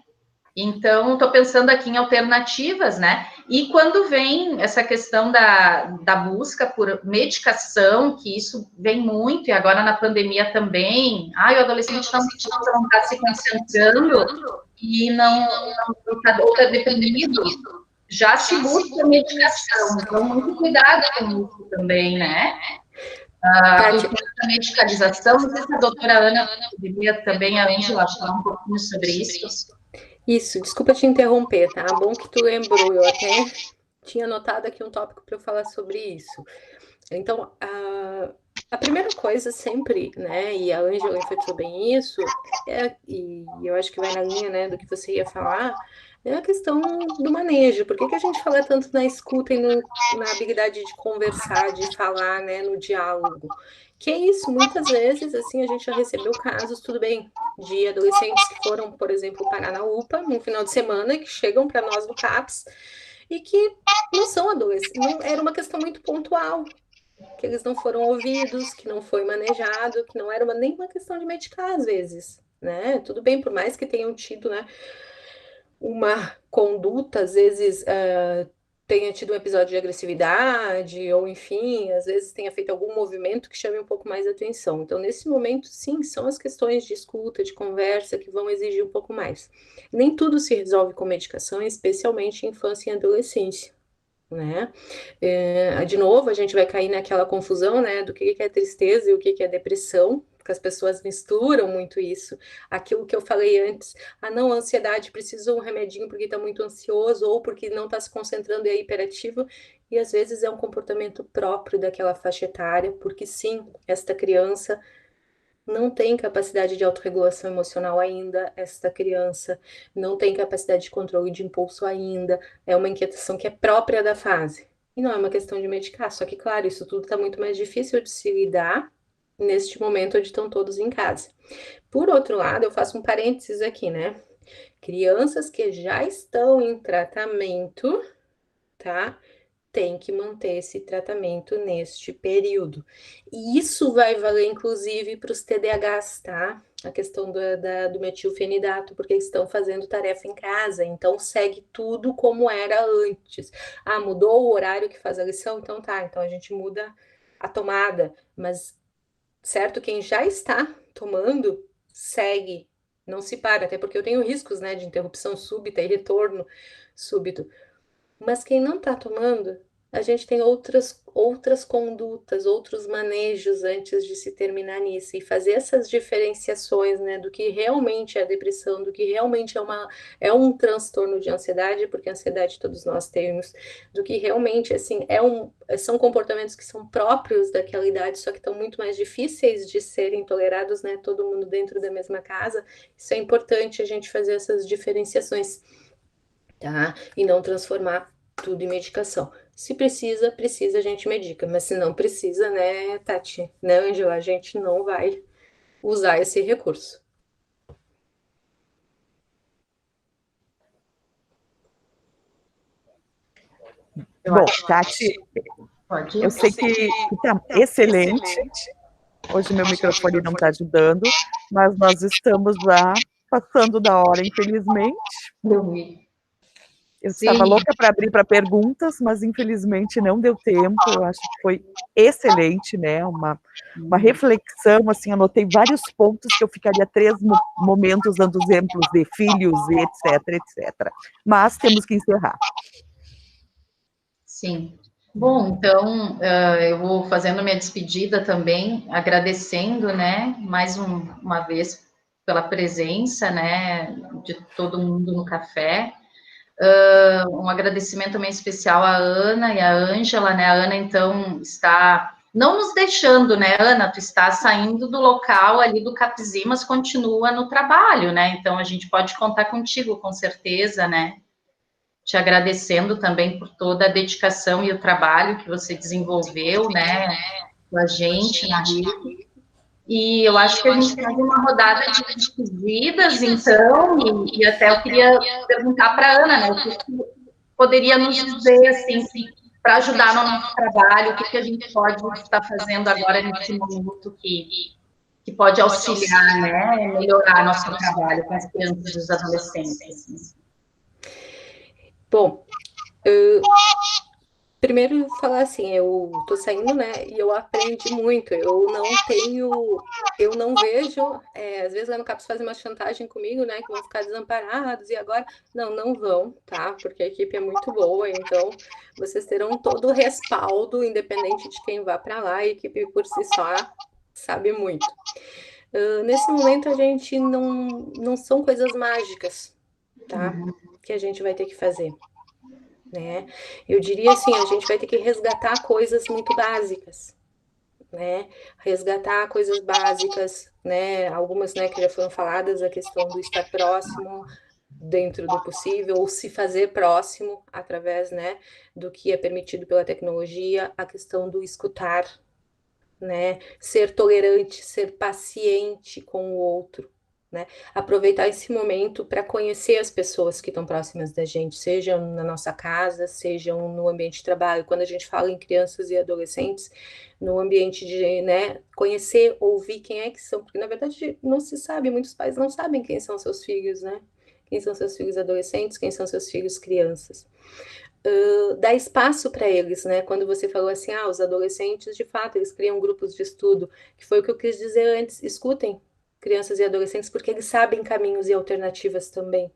Então, estou pensando aqui em alternativas, né? E quando vem essa questão da busca por medicação, que isso vem muito, e agora na pandemia também, o adolescente não está se concentrando e não está deprimido, já se busca medicação. Então, muito cuidado com isso também, né? A medicalização, não sei se a doutora Ana poderia também, a Ângela, falar um pouquinho sobre isso. Isso, desculpa te interromper, tá? Bom que tu lembrou, eu até tinha anotado aqui um tópico para eu falar sobre isso. Então, a primeira coisa sempre, né, e a Ângela enfatizou bem isso, e eu acho que vai na linha, né, do que você ia falar, é a questão do manejo. Por que que a gente fala tanto na escuta e na habilidade de conversar, de falar, né, no diálogo? Que é isso, muitas vezes, assim, a gente já recebeu casos, tudo bem, de adolescentes que foram, por exemplo, parar na UPA num final de semana, que chegam para nós no CAPS, e que não são adolescentes, não, era uma questão muito pontual, que eles não foram ouvidos, que não foi manejado, que não era nem uma questão de medicar às vezes, né? Tudo bem, por mais que tenham tido, né, uma conduta, às vezes tenha tido um episódio de agressividade, ou enfim, às vezes tenha feito algum movimento que chame um pouco mais a atenção. Então, nesse momento, sim, são as questões de escuta, de conversa, que vão exigir um pouco mais. Nem tudo se resolve com medicação, especialmente em infância e adolescência, né? De novo, a gente vai cair naquela confusão, né, do que é tristeza e o que é depressão, porque as pessoas misturam muito isso. Aquilo que eu falei antes, não, a ansiedade precisa de um remedinho porque está muito ansioso ou porque não está se concentrando e é hiperativo, e às vezes é um comportamento próprio daquela faixa etária, porque sim, esta criança não tem capacidade de autorregulação emocional ainda, esta criança não tem capacidade de controle de impulso ainda, é uma inquietação que é própria da fase. E não é uma questão de medicar, só que, claro, isso tudo está muito mais difícil de se lidar neste momento onde estão todos em casa. Por outro lado, eu faço um parênteses aqui, né? Crianças que já estão em tratamento, tá? Tem que manter esse tratamento neste período. E isso vai valer, inclusive, para os TDAHs, tá? A questão do metilfenidato, porque estão fazendo tarefa em casa, então segue tudo como era antes. Mudou o horário que faz a lição? Então tá, então a gente muda a tomada. Mas, certo, quem já está tomando, segue, não se para, até porque eu tenho riscos, né, de interrupção súbita e retorno súbito. Mas quem não está tomando, a gente tem outras condutas, outros manejos antes de se terminar nisso, e fazer essas diferenciações, né, do que realmente é depressão, do que realmente é um transtorno de ansiedade, porque ansiedade todos nós temos, do que realmente, assim, são comportamentos que são próprios daquela idade, só que estão muito mais difíceis de serem tolerados, né, todo mundo dentro da mesma casa. Isso é importante a gente fazer essas diferenciações, tá? E não transformar tudo em medicação. Se precisa, a gente medica, mas se não precisa, né, Tati, né, Angela, a gente não vai usar esse recurso. Bom, Tati, eu sei que está excelente. Hoje meu microfone não está ajudando, mas nós estamos já passando da hora, infelizmente. Eu estava louca para abrir para perguntas, mas infelizmente não deu tempo. Eu acho que foi excelente, né? Uma reflexão, assim, anotei vários pontos que eu ficaria 3 momentos dando exemplos de filhos e etc. Mas temos que encerrar. Sim. Bom, então, eu vou fazendo minha despedida também, agradecendo, né, mais uma vez pela presença, né, de todo mundo no café. Um agradecimento também especial à Ana e à Ângela, né, a Ana, então, está não nos deixando, né, Ana, tu está saindo do local ali do Capzi, mas continua no trabalho, né, então a gente pode contar contigo, com certeza, né, te agradecendo também por toda a dedicação e o trabalho que você desenvolveu, né, com a gente na RIC. E eu acho que a gente faz uma rodada de despedidas, então, e até eu queria perguntar para a Ana, né, o que poderia nos dizer, assim, para ajudar no nosso trabalho, o que a gente pode estar fazendo agora nesse momento que pode auxiliar, né, melhorar nosso trabalho com as crianças e os adolescentes, assim. Bom, primeiro falar assim, eu tô saindo, né, e eu aprendi muito, eu não vejo, às vezes lá no CAPS fazem uma chantagem comigo, né, que vão ficar desamparados, e agora, não vão, tá, porque a equipe é muito boa, então vocês terão todo o respaldo, independente de quem vá para lá, a equipe por si só sabe muito. Nesse momento a gente não são coisas mágicas, tá, que a gente vai ter que fazer. Né? Eu diria assim, a gente vai ter que resgatar coisas muito básicas, né? Resgatar coisas básicas, né? Algumas, né, que já foram faladas, a questão do estar próximo dentro do possível, ou se fazer próximo através, né, do que é permitido pela tecnologia, a questão do escutar, né? Ser tolerante, ser paciente com o outro, né? Aproveitar esse momento para conhecer as pessoas que estão próximas da gente, sejam na nossa casa, sejam no ambiente de trabalho. Quando a gente fala em crianças e adolescentes, no ambiente de, né, conhecer, ouvir quem é que são, porque na verdade não se sabe, muitos pais não sabem quem são seus filhos, né? Quem são seus filhos adolescentes, quem são seus filhos crianças. Dar espaço para eles, né? Quando você falou assim, os adolescentes, de fato, eles criam grupos de estudo, que foi o que eu quis dizer antes, escutem crianças e adolescentes, porque eles sabem caminhos e alternativas também,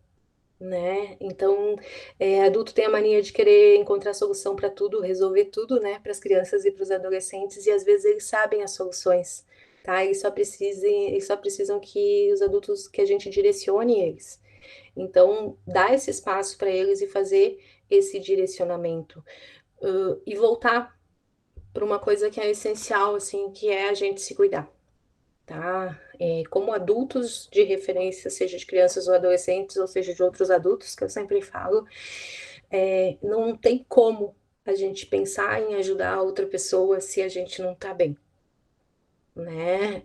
né? Então, adulto tem a mania de querer encontrar solução para tudo, resolver tudo, né? Para as crianças e para os adolescentes, e às vezes eles sabem as soluções, tá? Eles só precisam que os adultos, que a gente direcione eles. Então, dar esse espaço para eles e fazer esse direcionamento. E voltar para uma coisa que é essencial, assim, que é a gente se cuidar, tá? Como adultos de referência, seja de crianças ou adolescentes, ou seja de outros adultos, que eu sempre falo, não tem como a gente pensar em ajudar outra pessoa se a gente não tá bem, né?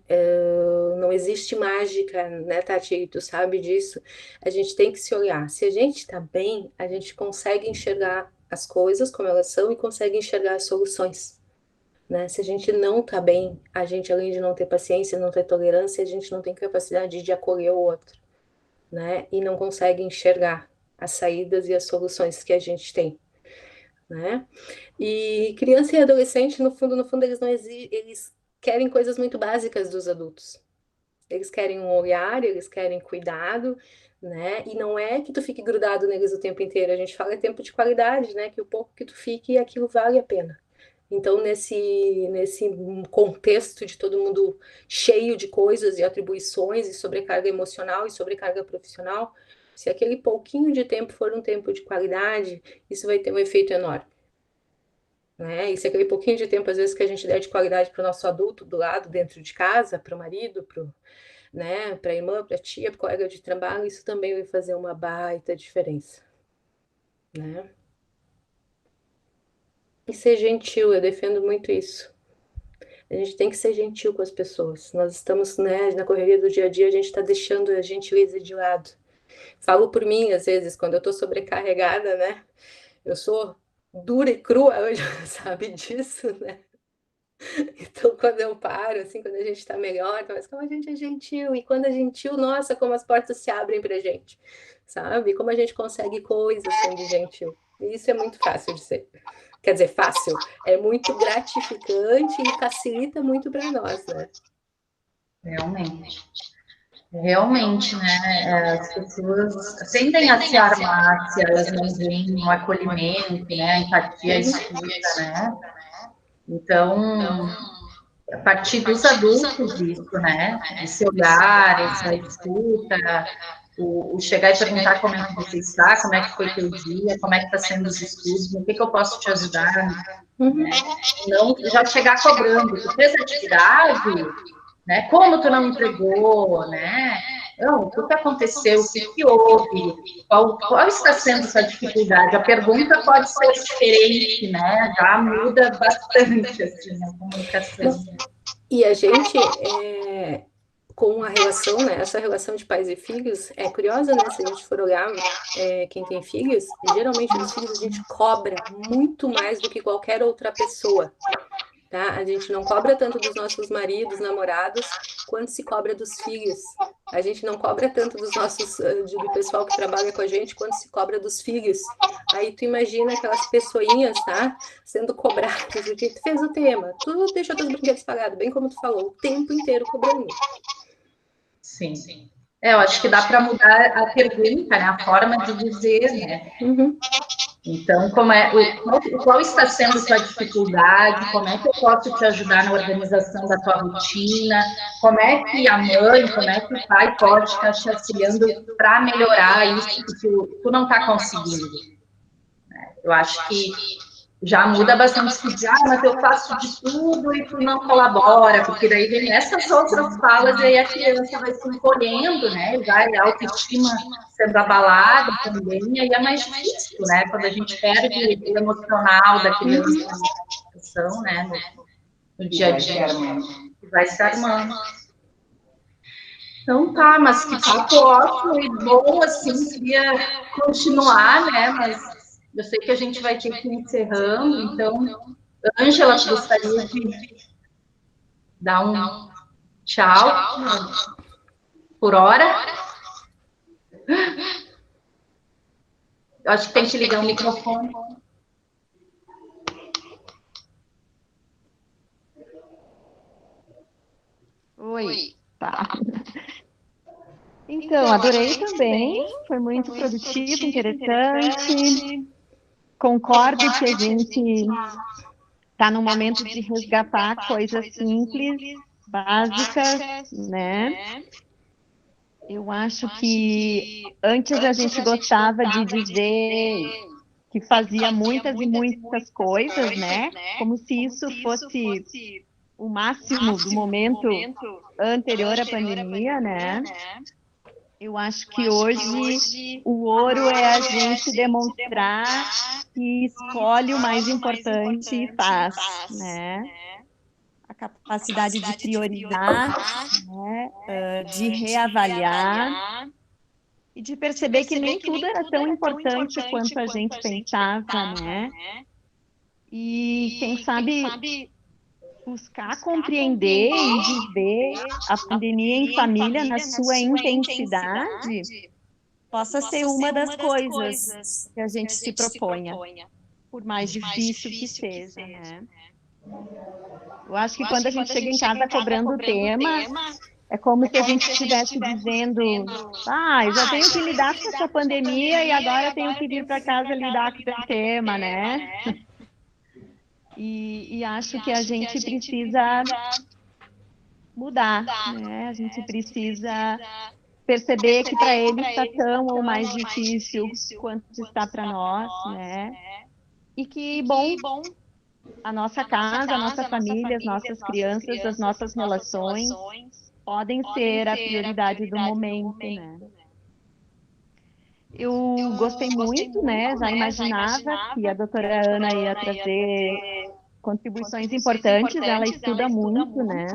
Não existe mágica, né, Tati? Tu sabe disso. A gente tem que se olhar. Se a gente tá bem, a gente consegue enxergar as coisas como elas são e consegue enxergar as soluções, né? Se a gente não tá bem, a gente, além de não ter paciência, não ter tolerância, a gente não tem capacidade de acolher o outro, né? E não consegue enxergar as saídas e as soluções que a gente tem, né? E criança e adolescente, no fundo, eles não eles querem coisas muito básicas dos adultos, Eles querem um olhar, eles querem cuidado, né? E não é que tu fique grudado neles o tempo inteiro. A gente fala tempo de qualidade, né? Que o pouco que tu fique, aquilo vale a pena. Então, nesse contexto de todo mundo cheio de coisas e atribuições e sobrecarga emocional e sobrecarga profissional, se aquele pouquinho de tempo for um tempo de qualidade, isso vai ter um efeito enorme. Né? E se aquele pouquinho de tempo, às vezes, que a gente der de qualidade para o nosso adulto do lado, dentro de casa, para o marido, né, para a irmã, para a tia, para o colega de trabalho, isso também vai fazer uma baita diferença. Né? E ser gentil, eu defendo muito isso. A gente tem que ser gentil com as pessoas. Nós estamos, né, na correria do dia a dia, a gente está deixando a gentileza de lado. Falo por mim, às vezes, quando eu estou sobrecarregada, né? Eu sou dura e crua hoje, sabe disso, né? Então, quando eu paro, assim, quando a gente está melhor, mas como a gente é gentil. E quando é gentil, nossa, como as portas se abrem pra gente, sabe? Como a gente consegue coisas sendo gentil. E isso é muito fácil de ser. Quer dizer, fácil. É muito gratificante e facilita muito para nós, né? Realmente. Realmente, né? As pessoas tendem a se armar se elas não veem um acolhimento, né? A empatia, a escuta, né? Então, a partir dos adultos, isso, né? Esse olhar, essa escuta, o chegar e perguntar como é que você está, como é que foi teu dia, como é que está sendo os estudos, no que eu posso te ajudar, né? Não já chegar cobrando, tu fez atividade, né? Como tu não entregou, né? Não, o que aconteceu, o que houve, qual está sendo essa dificuldade? A pergunta pode ser diferente, né? Já muda bastante, assim, a comunicação. E a gente, com a relação, né? Essa relação de pais e filhos é curiosa, né? Se a gente for olhar quem tem filhos, geralmente dos filhos a gente cobra muito mais do que qualquer outra pessoa. Tá? A gente não cobra tanto dos nossos maridos, namorados, quanto se cobra dos filhos. A gente não cobra tanto dos nossos, do pessoal que trabalha com a gente, quanto se cobra dos filhos. Aí tu imagina aquelas pessoinhas, tá? Sendo cobradas, o que tu fez o tema, tu deixou teus brinquedos pagados, bem como tu falou, o tempo inteiro cobrando. Sim. Eu acho que dá para mudar a pergunta, né? A forma de dizer, né? Uhum. Então, qual está sendo a tua dificuldade? Como é que eu posso te ajudar na organização da tua rotina? Como é que a mãe, como é que o pai pode estar te auxiliando para melhorar isso que tu não está conseguindo? Eu acho que já muda bastante se dizer, mas eu faço de tudo e tu não colabora, porque daí vem essas outras falas e aí a criança vai se encolhendo, né? Já a autoestima sendo abalada também, e aí é mais difícil, né? Quando a gente perde o emocional da criança na educação, né? No dia a dia. Vai se armando. Então tá, mas que papo ótimo e bom, assim, queria continuar, né? Mas eu sei que a gente vai ter que ir encerrando, então, Ângela, gostaria de dar um tchau por hora. Eu acho que tem que ligar o microfone. Oi, tá. Então, adorei também, foi muito produtivo, interessante. Concordo que a gente está no momento de resgatar coisas simples, básicas, né? Eu acho que antes a gente gostava de dizer que fazia muitas e muitas coisas, né? Como se isso fosse o máximo do momento anterior à pandemia, né? Eu acho que hoje o ouro é a gente demonstrar que escolhe o mais importante e faz, né? A capacidade de priorizar, né? De reavaliar e de perceber que nem tudo era tão importante quanto a gente pensava, né? E quem sabe buscar compreender e viver a pandemia em família na sua intensidade possa ser uma das coisas que a gente se proponha, por mais difícil que seja, né? Eu acho que quando a gente chega em casa cobrando o tema, É como se a gente estivesse dizendo, eu já tenho que lidar com essa pandemia e agora eu tenho que vir para casa lidar com o tema, né? E acho que a gente precisa mudar, né? A gente precisa perceber que para ele está tão ou mais difícil quanto está para nós, né? E que, bom, a nossa casa, a nossa família, as nossas crianças, as nossas relações podem ser a prioridade do momento, né? Eu gostei muito, né? Já imaginava que a doutora Ana ia trazer contribuições importantes, ela estuda muito, né?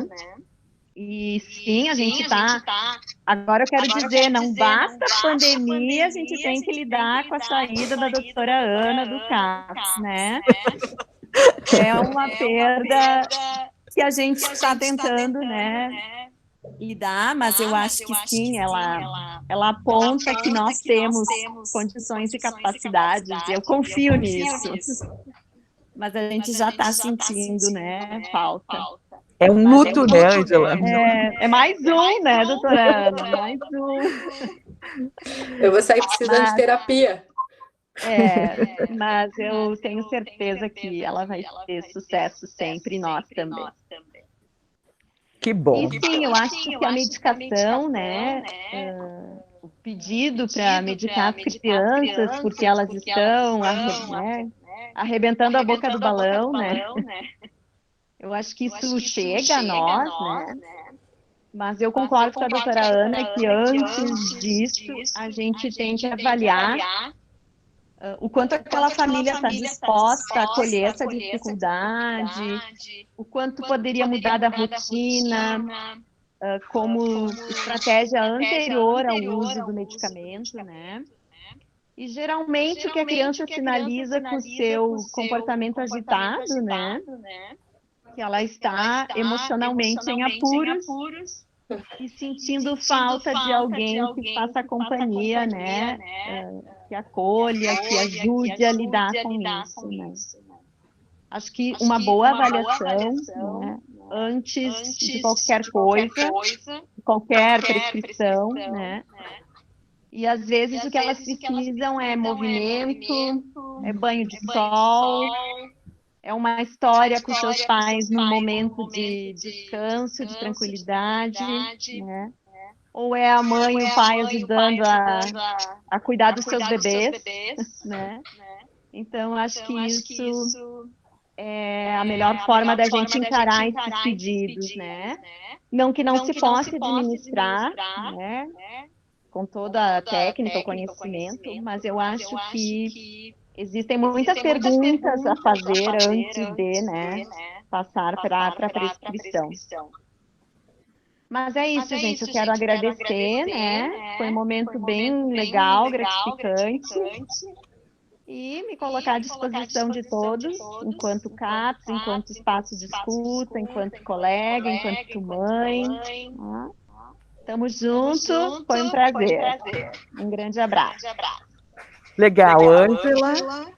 E sim, a gente está. Agora eu quero dizer, não basta a pandemia, a gente tem que lidar com a saída da doutora Ana do CAPS, né? É uma perda que a gente está tentando, né, lidar, mas eu acho que sim, ela aponta que nós temos condições e capacidades, eu confio nisso. Mas a gente já está sentindo, né, falta. É um luto, né, Ângela? É mais um, né, doutora Ana? Mais um. Eu vou sair precisando de terapia. Mas eu tenho certeza que ela vai ter sucesso sempre, e nós também. Que bom. E sim, eu acho que a medicação, né, o pedido para medicar as crianças, porque elas estão arrebentando a boca do balão, né? Eu acho que isso chega a nós, né? Mas eu concordo com a doutora Ana que antes disso a gente tem que avaliar o quanto aquela família está disposta a acolher essa dificuldade, o quanto poderia mudar da rotina, como estratégia anterior ao uso do medicamento, né? E geralmente o que a criança sinaliza com o seu comportamento agitado, né? Que ela está emocionalmente em apuros e sentindo falta de alguém que faça companhia, né? Que acolha, que ajude a lidar com isso, né? Acho que uma boa avaliação, né? Antes de qualquer coisa, qualquer prescrição, né? E às vezes o que elas precisam é movimento, é banho de sol, é uma história com seus pais num momento de descanso, de tranquilidade, né? Ou é a mãe e o pai ajudando a cuidar dos seus bebês, né? Então, acho que isso é a melhor forma da gente encarar esses pedidos, né? Não que não se possa administrar, né? Com toda a técnica, o conhecimento, mas eu acho que existem muitas perguntas a fazer antes de, né, passar para a prescrição. Mas é isso, gente, eu quero agradecer, né? Foi um momento bem legal, gratificante. E me colocar à disposição de todos, enquanto CAPS, enquanto espaço de escuta, enquanto colega, enquanto mãe. Estamos juntos, foi um prazer. Um grande abraço. Legal, Ângela.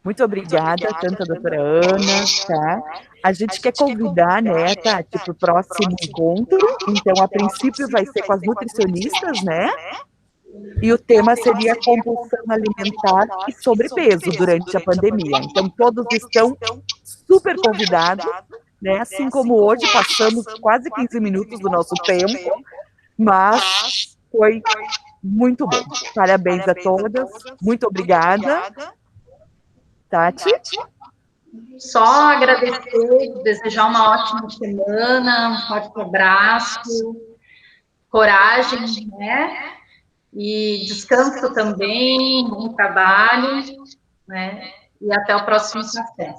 Muito obrigada, tanto a doutora Ana, tá? A gente quer convidar, né, Tati, para o próximo encontro. Então, a princípio, vai ser com as nutricionistas, né? E o tema seria compulsão alimentar e sobrepeso durante a pandemia. Então, todos estão super convidados, né? Assim como hoje, passamos quase 15 minutos do nosso tempo, mas foi muito bom. Parabéns a todas. Muito obrigada. Tati? Só agradecer, desejar uma ótima semana, um forte abraço, coragem, né? E descanso também, bom trabalho, né? E até o próximo café.